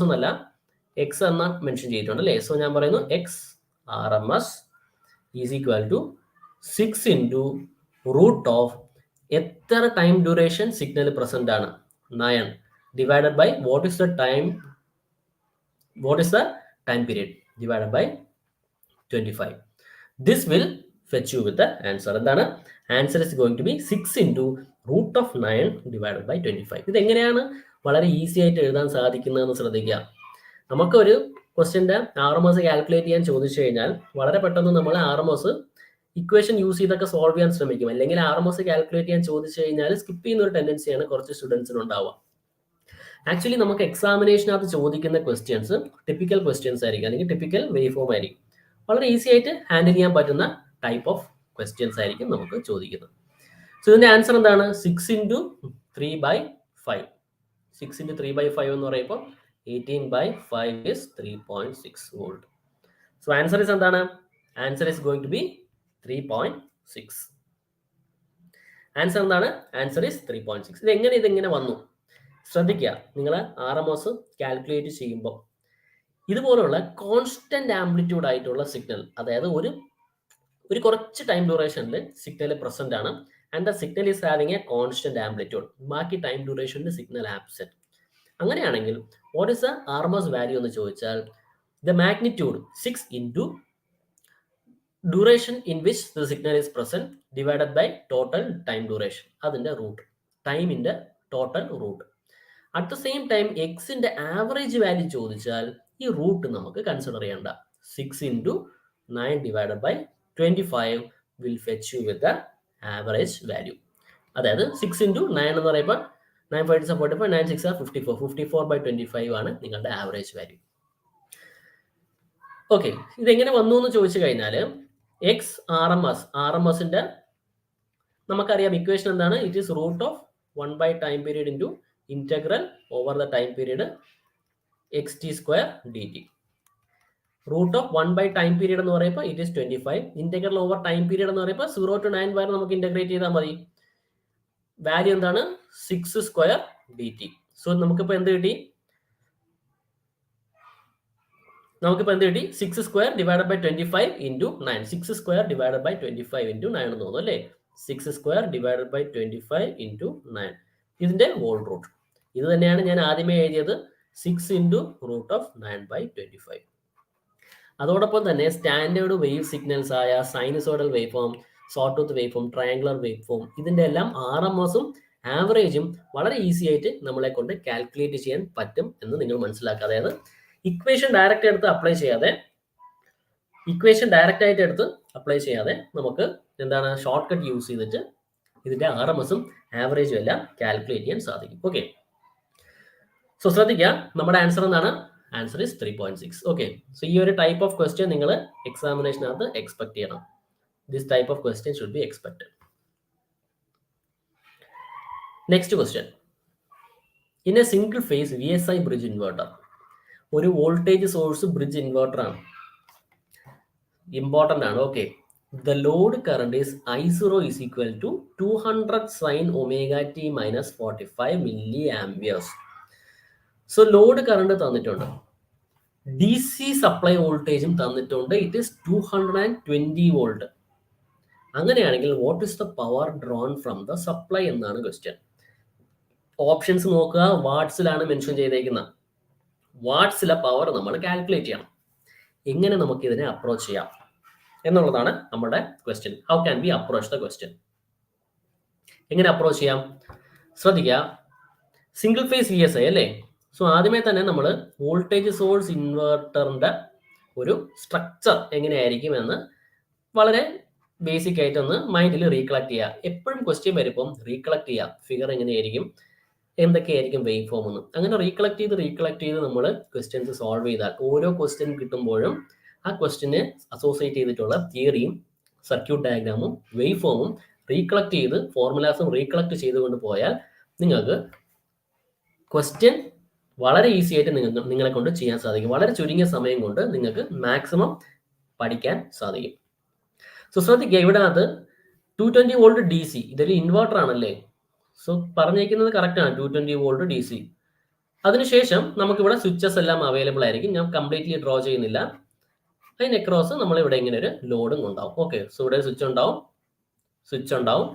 എന്നല്ല, എക്സ് എന്ന മെൻഷൻ ചെയ്തിട്ടുണ്ട് അല്ലേ? സോ ഞാൻ പറയുന്നു XRMS is equal to 6 into root of എത്ര ടൈം ഡ്യൂറേഷൻ സിഗ്നൽ പ്രസന്റ് ആണ്? 9. divided by what is the time period divided by 25. This will fetch you with the answer. എന്താണ് answer is going to be 6 into root of 9 divided by 25. ഇതെങ്ങനെയാണ് വളരെ ഈസി ആയിട്ട് എഴുതാൻ സാധിക്കുന്നതെന്ന് ശ്രദ്ധിക്കുക. നമുക്കൊരു ക്വസ്റ്റ്യൻ്റെ RMS കാൽക്കുലേറ്റ് ചെയ്യാൻ ചോദിച്ചു കഴിഞ്ഞാൽ വളരെ പെട്ടെന്ന് നമ്മൾ RMS ഇക്വേഷൻ യൂസ് ചെയ്തൊക്കെ സോൾവ് ചെയ്യാൻ ശ്രമിക്കും. അല്ലെങ്കിൽ RMS കാൽക്കുലേറ്റ് ചെയ്യാൻ ചോദിച്ചു കഴിഞ്ഞാൽ സ്കിപ്പ് ചെയ്യുന്ന ഒരു ടെൻഡൻസിയാണ് കുറച്ച് സ്റ്റുഡൻസിന് ഉണ്ടാവുക. ആക്ച്വലി നമുക്ക് എക്സാമിനേഷനകത്ത് ചോദിക്കുന്ന ക്വസ്റ്റ്യൻസ് ടിപ്പിക്കൽ ക്വസ്റ്റ്യൻസ് ആയിരിക്കും, അല്ലെങ്കിൽ ടിപ്പിക്കൽ വേവ് ഫോം ആയിരിക്കും. വളരെ ഈസി ആയിട്ട് ഹാൻഡിൽ ചെയ്യാൻ പറ്റുന്ന ടൈപ്പ് ഓഫ് ക്വസ്റ്റ്യൻസ് ആയിരിക്കും നമുക്ക് ചോദിക്കുന്നത്. സോ ഇതിന്റെ ആൻസർ എന്താണ്? 6 ഇൻറ്റു 3/5. 6 ഇൻറ്റു 3/5 എന്ന് പറയുമ്പോൾ 18/5 is 3.6 volt. So answer is എന്താണ്? Answer is going to be 3.6. Answer എന്താണ്? Answer is 3.6. ഇതെങ്ങനെ വന്നു ശ്രദ്ധിക്കുക. നിങ്ങൾ RMS കാൽക്കുലേറ്റ് ചെയ്യുമ്പോൾ ഇതുപോലുള്ള കോൺസ്റ്റന്റ് ആംപ്ലിറ്റ്യൂഡ് ആയിട്ടുള്ള സിഗ്നൽ, അതായത് ഒരു കുറച്ച് ടൈം ഡ്യൂറേഷനിൽ സിഗ്നൽ പ്രസന്റ് ആണ്, and the signal is having a constant amplitude, ബാക്കി ടൈം ഡ്യൂറേഷനിൽ സിഗ്നൽ ആബ്സെന്റ്. അങ്ങനെയാണെങ്കിൽ what is the RMS value എന്ന് ചോദിച്ചാൽ the magnitude 6 into duration in which the signal is present divided by total time duration, അതിന്റെ റൂട്ട്, ടൈമിന്റെ total root. At the same time എക്സിന്റെ ആവറേജ് വാല്യൂ ചോദിച്ചാൽ ഈ റൂട്ട് നമുക്ക് കൺസിഡർ ചെയ്യേണ്ട. 6 into 9 divided by 25 will fetch you with the average value. അതായത് 6 ഇൻറ്റു 9 എന്ന് പറയുമ്പോൾ 9 5 is 45, 9 6 are 54. 54/25 ആണ് നിങ്ങളുടെ ആവറേജ് വാല്യൂ. ഓക്കെ, ഇതെങ്ങനെ വന്നു എന്ന് ചോദിച്ചു കഴിഞ്ഞാൽ എക്സ് RMSന്റെ നമുക്കറിയാം ഇക്വേഷൻ എന്താണ്? It is root of time period into integral over the time period xt² dt. Root of time period എന്ന് പറയുമ്പോൾ it is 25. Integral over time period എന്ന് പറയുമ്പോൾ 0 to 9 വരെ നമുക്ക് ഇന്റഗ്രേറ്റ് ചെയ്താൽ മതി. വാല്യൂ എന്താണ്? 6² dt. സോ നമുക്കിപ്പോൾ എന്ത് കിട്ടി? 6² divided by 25 into 9. 6² divided by 25 into 9 എന്ന് തോന്നുന്നു അല്ലേ? 6² ഡിവൈഡഡ് ബൈ 25 ഇൻറ്റു 9. ഇതിന്റെ ഹോൾ റൂട്ട്. ഇത് തന്നെയാണ് ഞാൻ ആദ്യമേ എഴുതിയത്, 6 ഇൻറ്റു റൂട്ട് ഓഫ് 9/25. അതോടൊപ്പം തന്നെ സ്റ്റാൻഡേർഡ് വേവ് സിഗ്നൽസ് ആയ sinusoidal wave form, sawtooth wave form, triangular wave form, ഇതിന്റെ എല്ലാം RMSഉം ആവറേജും വളരെ ഈസി ആയിട്ട് നമ്മളെ കൊണ്ട് കാൽക്കുലേറ്റ് ചെയ്യാൻ പറ്റും എന്ന് നിങ്ങൾ മനസ്സിലാക്കുക. അതായത് ഇക്വേഷൻ ഡയറക്റ്റ് ആയിട്ട് അപ്ലൈ ചെയ്യാതെ നമുക്ക് എന്താണ് ഷോർട്ട് കട്ട് യൂസ് ചെയ്തിട്ട് ഇതിന്റെ RMSഉം ആവറേജും എല്ലാം കാൽക്കുലേറ്റ് ചെയ്യാൻ സാധിക്കും. ഓക്കെ, സോ ശ്രദ്ധിക്കുക, നമ്മുടെ ആൻസർ എന്താണ്? Answer is 3.6. ഓക്കെ, സോ ഈ ഒരു ടൈപ്പ് ഓഫ് ക്വസ്റ്റ്യൻ നിങ്ങൾ എക്സാമിനേഷനകത്ത് എക്സ്പെക്ട് ചെയ്യണം. This type of question should be expected. Next question. In A single face VSI bridge inverter, ഒരു വോൾട്ടേജ് സോഴ്സ് ബ്രിഡ്ജ് ഇൻവെർട്ടർ ആണ്, ഇമ്പോർട്ടന്റ് ആണ്. Okay, the load current is I0 is equal to 200 sin omega t minus 45 milliamperes. So load current തന്നിട്ടുണ്ട്, DC സപ്ലൈ വോൾട്ടേജും തന്നിട്ടുണ്ട്, ഇറ്റ് ഈസ് 220 വോൾട്ട്. അങ്ങനെയാണെങ്കിൽ what is the power drawn from the supply എന്നാണ് ക്വസ്റ്റ്യൻ. ഓപ്ഷൻസ് നോക്കുക, വാട്ട്സിലാണ് മെൻഷൻ ചെയ്തേക്കുന്നത്. വാട്ട്സിലെ പവർ നമ്മൾ കാൽക്കുലേറ്റ് ചെയ്യണം. എങ്ങനെ നമുക്ക് ഇതിനെ അപ്രോച്ച് ചെയ്യാം എന്നുള്ളതാണ് നമ്മുടെ question. How can be approach the question? എങ്ങനെ അപ്രോച്ച് ചെയ്യാം? ശ്രദ്ധിക്കുക, സിംഗിൾ ഫേസ് VSI അല്ലേ? സോ ആദ്യമേ തന്നെ നമ്മൾ വോൾട്ടേജ് സോഴ്സ് ഇൻവെർട്ടറിന്റെ ഒരു സ്ട്രക്ചർ എങ്ങനെയായിരിക്കും എന്ന് വളരെ ബേസിക് ആയിട്ടൊന്ന് മൈൻഡിൽ റീകളക്ട് ചെയ്യുക. എപ്പോഴും ക്വസ്റ്റ്യൻ വരുമ്പം റീകളക്ട് ചെയ്യുക, ഫിഗർ എങ്ങനെയായിരിക്കും, എന്തൊക്കെയായിരിക്കും വേവ് ഫോം എന്ന്. അങ്ങനെ റീകളക്ട് ചെയ്ത് നമ്മൾ ക്വസ്റ്റ്യൻസ് സോൾവ് ചെയ്താൽ ഓരോ ക്വസ്റ്റ്യൻ കിട്ടുമ്പോഴും ആ ക്വസ്റ്റ്യനെ അസോസിയേറ്റ് ചെയ്തിട്ടുള്ള തിയറിയും സർക്യൂട്ട് ഡയഗ്രാമും വേവ് ഫോമും റീകളക്ട് ചെയ്ത് ഫോർമുലാസും റീകളക്ട് ചെയ്തുകൊണ്ട് പോയാൽ നിങ്ങൾക്ക് ക്വസ്റ്റ്യൻ വളരെ ഈസി ആയിട്ട് നിങ്ങളെ കൊണ്ട് ചെയ്യാൻ സാധിക്കും. വളരെ ചുരുങ്ങിയ സമയം കൊണ്ട് നിങ്ങൾക്ക് മാക്സിമം പഠിക്കാൻ സാധിക്കും. സോ ശ്രദ്ധിക്കുക, ഇവിടെ അത് 220 വോൾട്ട് DC, ഇതൊരു ഇൻവെർട്ടർ ആണല്ലേ? സോ പറഞ്ഞേക്കുന്നത് കറക്റ്റ് ആണ്, 220 വോൾട്ട് DC. അതിനുശേഷം നമുക്കിവിടെ സ്വിച്ചസ് എല്ലാം അവൈലബിൾ ആയിരിക്കും. ഞാൻ കംപ്ലീറ്റ്ലി ഡ്രോ ചെയ്യുന്നില്ല. അതിന് അക്രോസ് നമ്മൾ ഇവിടെ ഇങ്ങനെ ഒരു ലോഡും ഉണ്ടാവും. ഓക്കെ, സോ ഇവിടെ സ്വിച്ച് ഉണ്ടാവും.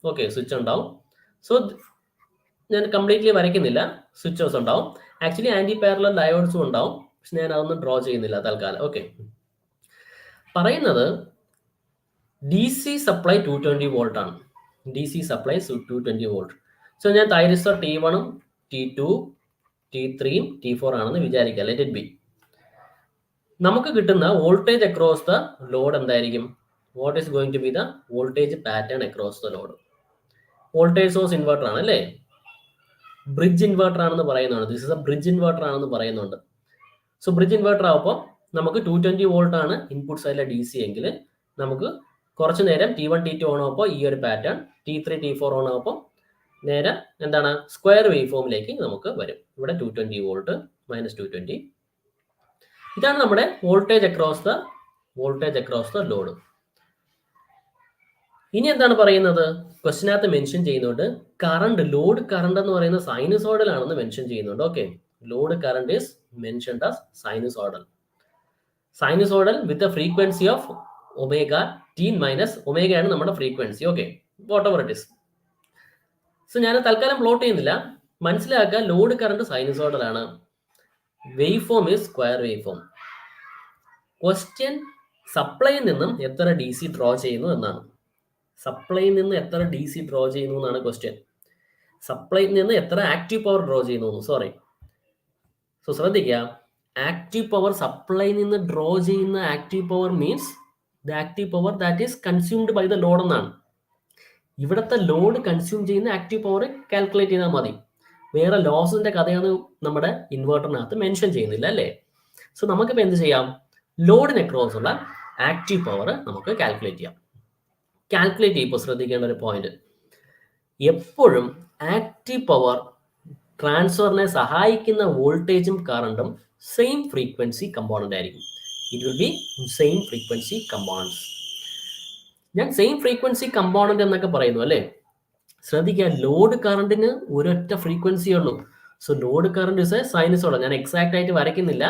ഓക്കെ, സ്വിച്ച് ഉണ്ടാവും. സോ ഞാൻ കംപ്ലീറ്റ്ലി വരയ്ക്കുന്നില്ല, സ്വിച്ചേഴ്സ് ഉണ്ടാവും. ആക്ച്വലി ആന്റി പാരലൽ ഡയോഡ്സും ഉണ്ടാവും, പക്ഷെ ഞാൻ അതൊന്നും ഡ്രോ ചെയ്യുന്നില്ല തൽക്കാലം. ഓക്കെ, പറയുന്നത് ഡി സി സപ്ലൈ 220 വോൾട്ട് ആണ്. D C supply 220 volt. So ഞാൻ തൈരിസ്റ്റർ T1ഉം T2 T3യും T4 ആണെന്ന് വിചാരിക്കുക. Let it be. നമുക്ക് കിട്ടുന്ന വോൾട്ടേജ് അക്രോസ് ദ ലോഡ് എന്തായിരിക്കും? What is going to be the voltage pattern across the load? Voltage source inverter ആണ് അല്ലേ? ബ്രിഡ്ജ് ഇൻവെർട്ടർ ആണെന്ന് പറയുന്നുണ്ട്. This is a bridge inverter ആണെന്ന് പറയുന്നുണ്ട്. സോ ബ്രിഡ്ജ് ഇൻവെർട്ടർ ആവുമ്പോൾ നമുക്ക് 220 വോൾട്ട് ആണ് ഇൻപുട്ട് സൈഡിലെ ഡി സി എങ്കിൽ നമുക്ക് കുറച്ച് നേരം T1 T2 ഓൺ ആവുമ്പോൾ ഈ ഒരു പാറ്റേൺ, T3 T4 ഓൺ ആവുമ്പോൾ നേരെ എന്താണ് സ്ക്വയർ വേവ് ഫോമിലേക്ക് നമുക്ക് വരും. ഇവിടെ 220 വോൾട്ട് മൈനസ് 220. ഇതാണ് നമ്മുടെ വോൾട്ടേജ് അക്രോസ് ദ ലോഡ്. ഇനി എന്താണ് പറയുന്നത്? ക്വസ്റ്റിനകത്ത് മെൻഷൻ ചെയ്യുന്നുണ്ട് കറണ്ട്, ലോഡ് കറണ്ട് എന്ന് പറയുന്നത് സൈനുസോയിഡൽ ആണെന്ന് മെൻഷൻ ചെയ്യുന്നുണ്ട്. Okay, load current is mentioned as sinusoidal. Sinusoidal with a frequency of omega T minus ഒമേഗയാണ് നമ്മുടെ frequency. Okay, whatever it is. So ഞാൻ തൽക്കാലം പ്ലോട്ട് ചെയ്യുന്നില്ല, മനസ്സിലാക്കുക ലോഡ് കറണ്ട് സൈനുസോയിഡൽ ആണ്. Wave form is square wave form. Question സപ്ലൈയിൽ നിന്നും എത്ര ഡി സി ഡ്രോ ചെയ്യുന്നു എന്നാണ്. സപ്ലൈയിൽ നിന്ന് എത്ര ഡി സി ഡ്രോ ചെയ്യുന്നു എന്നാണ് ക്വസ്റ്റ്യൻ. സപ്ലൈയിൽ നിന്ന് എത്ര ആക്റ്റീവ് പവർ ഡ്രോ ചെയ്യുന്നു, സോറി. സോ ശ്രദ്ധിക്കുക, ആക്റ്റീവ് പവർ സപ്ലൈയിൽ നിന്ന് ഡ്രോ ചെയ്യുന്ന active power means the active power that is consumed by the load എന്നാണ്. ഇവിടുത്തെ ലോഡ് കൺസ്യൂം ചെയ്യുന്ന ആക്റ്റീവ് പവർ കാൽക്കുലേറ്റ് ചെയ്താൽ മതി. വേറെ ലോസിന്റെ കഥയാണ് നമ്മുടെ ഇൻവെർട്ടറിനകത്ത് മെൻഷൻ ചെയ്യുന്നില്ല അല്ലേ? സോ നമുക്കിപ്പോൾ എന്ത് ചെയ്യാം? ലോഡിന് അക്രോസ് ഉള്ള ആക്റ്റീവ് പവർ നമുക്ക് കാൽക്കുലേറ്റ് ചെയ്യാം. കാൽക്കുലേറ്റ് ചെയ്യുമ്പോൾ ശ്രദ്ധിക്കേണ്ട ഒരു പോയിന്റ്, എപ്പോഴും ആക്റ്റീവ് പവർ ട്രാൻസ്ഫറിനെ സഹായിക്കുന്ന വോൾട്ടേജും കറണ്ടും സെയിം ഫ്രീക്വൻസി കമ്പോണന്റ് ആയിരിക്കും. It will be same frequency components. ഞാൻ സെയിം ഫ്രീക്വൻസി കമ്പോണന്റ് എന്നൊക്കെ പറയുന്നു അല്ലേ? ശ്രദ്ധിക്കുക, ലോഡ് കറണ്ടിന് ഒരൊറ്റ ഫ്രീക്വൻസി ഉള്ളൂ. So load current is a sinusoidal. ഞാൻ എക്സാക്ട് ആയിട്ട് വരയ്ക്കുന്നില്ല.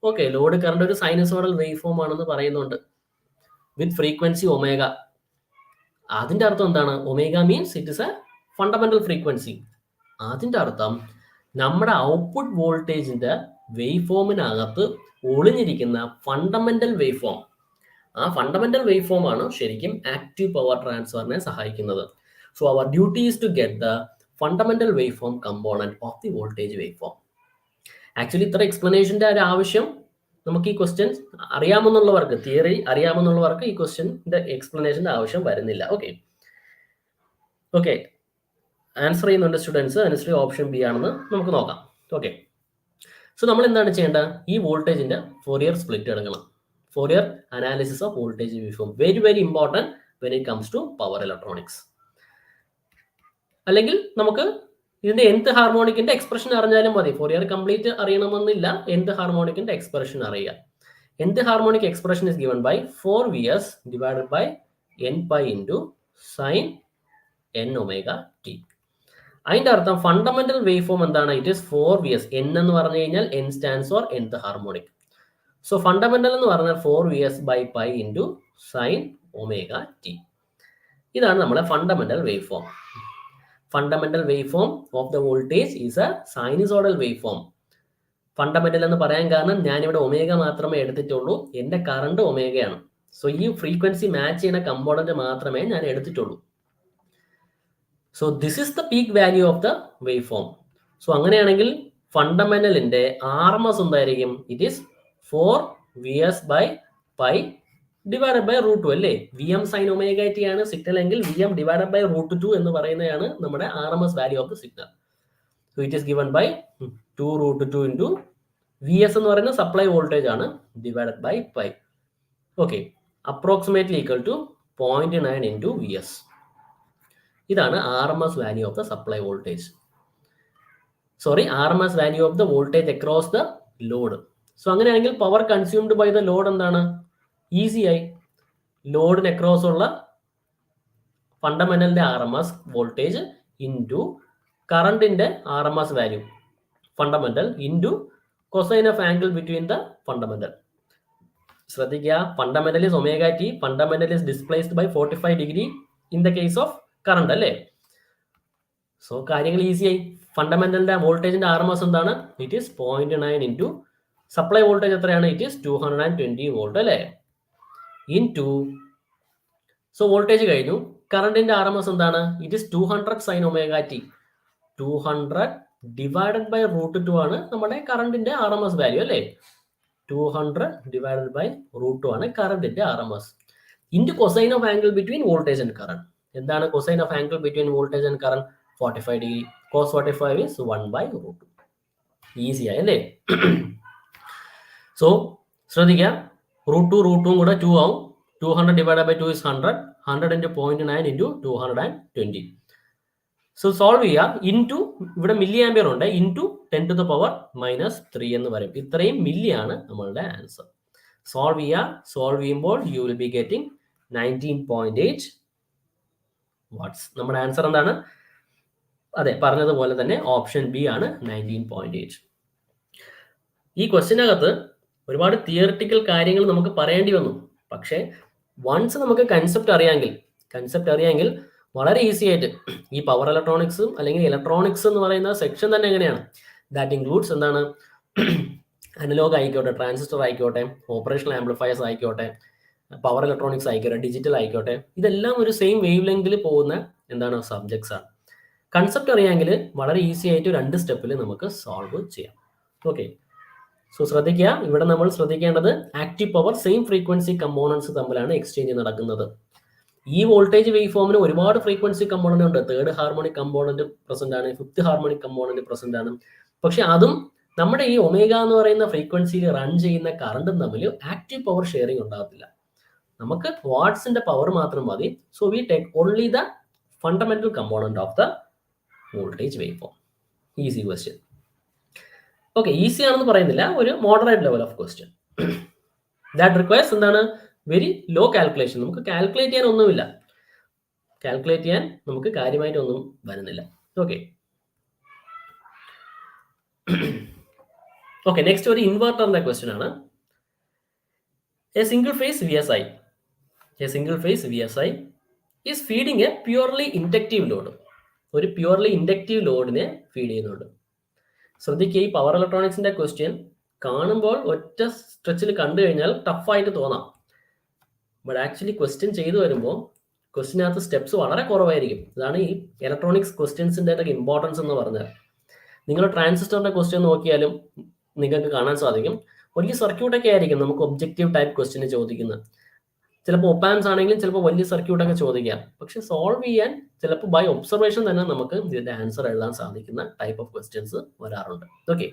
ഓക്കെ, ലോഡ് കറണ്ട് ഒരു സൈനുസോഡൽ വേവ് ഫോം ആണെന്ന് പറയുന്നുണ്ട് വിത്ത് ഫ്രീക്വൻസി ഒമേഗ. അതിന്റെ അർത്ഥം എന്താണ്? Omega means it is a fundamental frequency. അതിന്റെ അർത്ഥം നമ്മുടെ ഔട്ട്പുട്ട് വോൾട്ടേജിന്റെ വേവ് ഫോമിനകത്ത് ഒളിഞ്ഞിരിക്കുന്ന ഫണ്ടമെന്റൽ വേവ് ഫോം, ആ ഫണ്ടമെന്റൽ വേവ് ഫോം ആണ് ശരിക്കും ആക്റ്റീവ് പവർ ട്രാൻസ്ഫറിനെ സഹായിക്കുന്നത്. So our duty is to get the fundamental wave form component of the voltage wave form. Actually ഇത്ര എക്സ്പ്ലനേഷന്റെ ഒരു ആവശ്യം നമുക്ക് ഈ ക്വസ്റ്റ്യൻ അറിയാമെന്നുള്ളവർക്ക്, തിയറി അറിയാമെന്നുള്ളവർക്ക് ഈ ക്വസ്റ്റ്യൻ്റെ എക്സ്പ്ലനേഷന്റെ ആവശ്യം വരുന്നില്ല. ഓക്കെ, ആൻസർ ചെയ്യുന്നുണ്ട് സ്റ്റുഡൻസ്. ആൻസർ ഓപ്ഷൻ ബി ആണെന്ന് നമുക്ക് നോക്കാം. ഓക്കെ, സോ നമ്മൾ എന്താണ് ചെയ്യേണ്ടത്? ഈ വോൾട്ടേജിന്റെ ഫോറിയർ സ്പ്ലിറ്റ് എടുക്കണം. Fourier analysis of voltage wave form, very very important when it comes to power electronics. അല്ലെങ്കിൽ നമുക്ക് ഇതിന്റെ nth ഹാർമോണിക്കിന്റെ എക്സ്പ്രഷൻ അറിഞ്ഞാലും മതി. ഫോറിയർ കംപ്ലീറ്റ് അറിയണമെന്നില്ല, nth ഹാർമോണിക്കിന്റെ എക്സ്പ്രഷൻ അറിയാം. nth harmonic expression is given by 4Vs divided by n pi into sin n omega t. അതിന്റെ അർത്ഥം ഫണ്ടമെന്റൽ വേവ് ഫോം എന്താണ്? It is 4Vs. n എന്ന് പറഞ്ഞു കഴിഞ്ഞാൽ n stands for nth harmonic. So fundamental എന്ന് പറഞ്ഞാൽ 4Vs by pi into sin omega t. ഇതാണ് നമ്മുടെ fundamental wave form. Fundamental wave form of the voltage is a sinusoidal wave form. Fundamental എന്ന് പറയാൻ കാരണം ഞാനിവിടെ ഒമേഗ മാത്രമേ എടുത്തിട്ടുള്ളൂ, എൻ്റെ കറണ്ട് ഒമേഗയാണ്. സോ ഈ ഫ്രീക്വൻസി മാച്ച് ചെയ്യുന്ന കമ്പോണന്റ് മാത്രമേ ഞാൻ എടുത്തിട്ടുള്ളൂ. So this is the peak value of the wave form. So അങ്ങനെയാണെങ്കിൽ ഫണ്ടമെന്റലിന്റെ RMS എന്തായിരിക്കും? It is 4Vs by pi divided by √2 അല്ലേ? Vm sin omega t ആണ് സിഗ്നൽ എങ്കിൽ Vm ഡിവൈഡഡ് ബൈ √2 എന്ന് പറയുന്നതാണ് നമ്മുടെ RMS value of the signal. So it is given by 2√2 into Vs എന്ന് പറയുന്ന സപ്ലൈ വോൾട്ടേജ് ആണ് divided by pi. Okay, approximately equal to 0.9 into Vs. ഇതാണ് RMS value of the supply voltage. Sorry, RMS value of the voltage across the load. So അങ്ങനെയാണെങ്കിൽ power consumed by the load എന്താണ്? ഈസി ആയി, ലോഡിന് അക്രോസ് ഉള്ള ഫണ്ടമെന്റലിന്റെ RMS വോൾട്ടേജ് ഇൻറ്റു കറണ്ടിന്റെ RMS value fundamental into cosine of angle between the fundamental. ശ്രദ്ധിക്കുക, fundamental is omega t, fundamental is displaced by 45 degree in the case of current അല്ലേ? സോ കാര്യങ്ങൾ ഈസി ആയി. ഫണ്ടമെന്റലിന്റെ വോൾട്ടേജിന്റെ RMS എന്താണ്? It is 0.9 into supply voltage എത്രയാണ്? ഇറ്റ് ഈസ് 220 വോൾട്ട് അല്ലേ? ഇൻറ്റു സോ വോൾട്ടേജ് കഴിഞ്ഞു. കറണ്ടിന്റെ RMS എന്താണ്? It is 200 sine omega t. 200 divided by √2 ആണ് നമ്മുടെ കറണ്ടിന്റെ RMS വാല്യൂ അല്ലേ? 200 ഡിവൈഡഡ് ബൈ √2 ആണ് കറണ്ടിന്റെ RMS. Into cosine of angle between voltage and current. എന്താണ് cosine of angle between voltage and current? 45 degree. cos 45 is 1 by √2. Easy ആയല്ലേ? സോ ശ്രദ്ധിക്കുക, √2 കൂടെ 2 ആവും. 200 divide by 2 is 100. 100 into 0.9 into 220. So solve ചെയ്യുക. ഇൻറ്റു ഇവിടെ മില്ലി ആംപിയർ ഉണ്ട്. ഇൻറ്റു 10 to the power -3 എന്ന് പറയും. ഇത്രയും മില്ലി ആണ് നമ്മളുടെ ആൻസർ. സോൾവ് ചെയ്യുക. സോൾവ് ചെയ്യുമ്പോൾ you will be getting 19.8 watts. നമ്മുടെ ആൻസർ എന്താണ്? അതെ, പറഞ്ഞതുപോലെ തന്നെ ഓപ്ഷൻ ബി ആണ് 19.8. ഈ ക്വസ്റ്റിനകത്ത് ഒരുപാട് തിയറിറ്റിക്കൽ കാര്യങ്ങൾ നമുക്ക് പറയേണ്ടി വന്നു. പക്ഷേ വൺസ് നമുക്ക് കൺസെപ്റ്റ് അറിയാമെങ്കിൽ വളരെ ഈസി ആയിട്ട് ഈ പവർ ഇലക്ട്രോണിക്സും അല്ലെങ്കിൽ ഇലക്ട്രോണിക്സ് എന്ന് പറയുന്ന സെക്ഷൻ തന്നെ എങ്ങനെയാണ്? ദാറ്റ് ഇൻക്ലൂഡ്സ് എന്താണ്? അനലോഗ് ആയിക്കോട്ടെ, ട്രാൻസിസ്റ്റർ ആയിക്കോട്ടെ, ഓപ്പറേഷണൽ ആംപ്ലിഫയേഴ്സ് ആയിക്കോട്ടെ, പവർ ഇലക്ട്രോണിക്സ് ആയിക്കോട്ടെ, ഡിജിറ്റൽ ആയിക്കോട്ടെ, ഇതെല്ലാം ഒരു സെയിം വേവ് ലെങ്തിൽ പോകുന്ന എന്താണ് സബ്ജക്ട്സ് ആണ്. കൺസെപ്റ്റ് അറിയാമെങ്കിൽ വളരെ ഈസി ആയിട്ട് 2 സ്റ്റെപ്പിൽ നമുക്ക് സോൾവ് ചെയ്യാം. ഓക്കെ, സോ ശ്രദ്ധിക്കുക. ഇവിടെ നമ്മൾ ശ്രദ്ധിക്കേണ്ടത് active power same frequency components തമ്മിലാണ് എക്സ്ചേഞ്ച് നടക്കുന്നത്. ഈ വോൾട്ടേജ് വേവ് ഫോമിന് ഒരുപാട് ഫ്രീക്വൻസി കമ്പോണന്റ് ഉണ്ട്. 3rd ഹാർമോണിക് കമ്പോണന്റ് പ്രസന്റ് ആണ്, 5th ഹാർമോണിക് കമ്പോണന്റ് പ്രസന്റ് ആണ്. പക്ഷെ അതും നമ്മുടെ ഈ ഒമേഗ എന്ന് പറയുന്ന ഫ്രീക്വൻസിയിൽ റൺ ചെയ്യുന്ന കറണ്ടും തമ്മിൽ ആക്റ്റീവ് പവർ ഷെയറിംഗ് ഉണ്ടാകത്തില്ല. നമുക്ക് വാട്ട്സിന്റെ പവർ മാത്രം മതി. So we take only the fundamental component of the voltage wave form. Easy question. Okay, easy ആണെന്ന് പറയുന്നില്ല, ഒരു moderate level of question. That requires എന്താണ്? Very low calculation. നമുക്ക് കാൽക്കുലേറ്റ് ചെയ്യാൻ ഒന്നുമില്ല. കാൽക്കുലേറ്റ് ചെയ്യാൻ നമുക്ക് കാര്യമായിട്ടൊന്നും വരുന്നില്ല. ഓക്കെ ഓക്കെ നെക്സ്റ്റ് ഒരു ഇൻവെർട്ടറിന്റെ ക്വസ്റ്റ്യൻ ആണ്. A single phase V S I is feeding a purely inductive load. ഒരു പ്യുവർലി ഇൻഡക്റ്റീവ് ലോഡിനെ ഫീഡ് ചെയ്യുന്നുണ്ട്. ശ്രദ്ധിക്കുക, ഈ പവർ ഇലക്ട്രോണിക്സിന്റെ ക്വസ്റ്റ്യൻ കാണുമ്പോൾ ഒറ്റ സ്ട്രെച്ചിൽ കണ്ടു കഴിഞ്ഞാൽ ടഫായിട്ട് തോന്നാം. ബട്ട് ആക്ച്വലി ക്വസ്റ്റ്യൻ ചെയ്തു വരുമ്പോൾ ക്വസ്റ്റ്യനകത്ത് സ്റ്റെപ്സ് വളരെ കുറവായിരിക്കും. ഇതാണ് ഈ ഇലക്ട്രോണിക്സ് ക്വസ്റ്റ്യൻസിൻ്റെ ഇമ്പോർട്ടൻസ് എന്ന് പറഞ്ഞാൽ. നിങ്ങൾ ട്രാൻസിസ്റ്ററിന്റെ ക്വസ്റ്റ്യൻ നോക്കിയാലും നിങ്ങൾക്ക് കാണാൻ സാധിക്കും, വലിയ സർക്യൂട്ടൊക്കെ ആയിരിക്കും നമുക്ക് ഒബ്ജക്റ്റീവ് ടൈപ്പ് ക്വസ്റ്റ്യന് ചോദിക്കുന്നത്. ചിലപ്പോൾ ഒപ്പാംസ് ആണെങ്കിലും ചിലപ്പോൾ വലിയ സർക്യൂട്ടൊക്കെ ചോദിക്കാം. പക്ഷെ സോൾവ് ചെയ്യാൻ ചിലപ്പോൾ ബൈ ഒബ്സർവേഷൻ തന്നെ നമുക്ക് ഇതിന്റെ ആൻസർ എഴുതാൻ സാധിക്കുന്ന ടൈപ്പ് ഓഫ് ക്വസ്റ്റ്യൻസ് വരാറുണ്ട്. ഓക്കെ,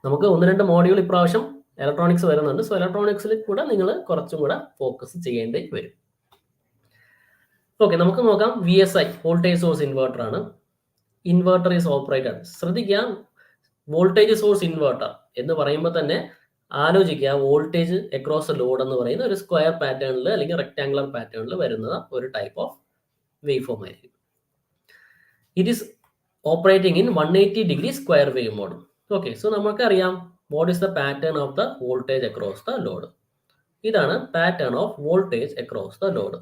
നമുക്ക് 1-2 മോഡ്യൂൾ ഇപ്രാവശ്യം ഇലക്ട്രോണിക്സ് വരുന്നുണ്ട്. സോ ഇലക്ട്രോണിക്സിൽ കൂടെ നിങ്ങൾ കുറച്ചും കൂടെ ഫോക്കസ് ചെയ്യേണ്ടി വരും. ഓക്കെ, നമുക്ക് നോക്കാം. VSI വോൾട്ടേജ് സോഴ്സ് ഇൻവെർട്ടർ ആണ്. Inverter is operated. ശ്രദ്ധിക്കാം, വോൾട്ടേജ് സോഴ്സ് ഇൻവെർട്ടർ എന്ന് പറയുമ്പോൾ തന്നെ ആലോചിക്കുക, വോൾട്ടേജ് അക്രോസ് ലോഡ് എന്ന് പറയുന്ന ഒരു സ്ക്വയർ പാറ്റേണിൽ അല്ലെങ്കിൽ റെക്ടാങ്കുലർ പാറ്റേണിൽ വരുന്ന ഒരു ടൈപ്പ് ഓഫ് വേവ് ഫോം ആയിരിക്കും. It is operating in 180 degree square wave mode. Okay, so നമുക്കറിയാം what is the pattern of the voltage across the load. ഇതാണ് pattern of voltage across the load.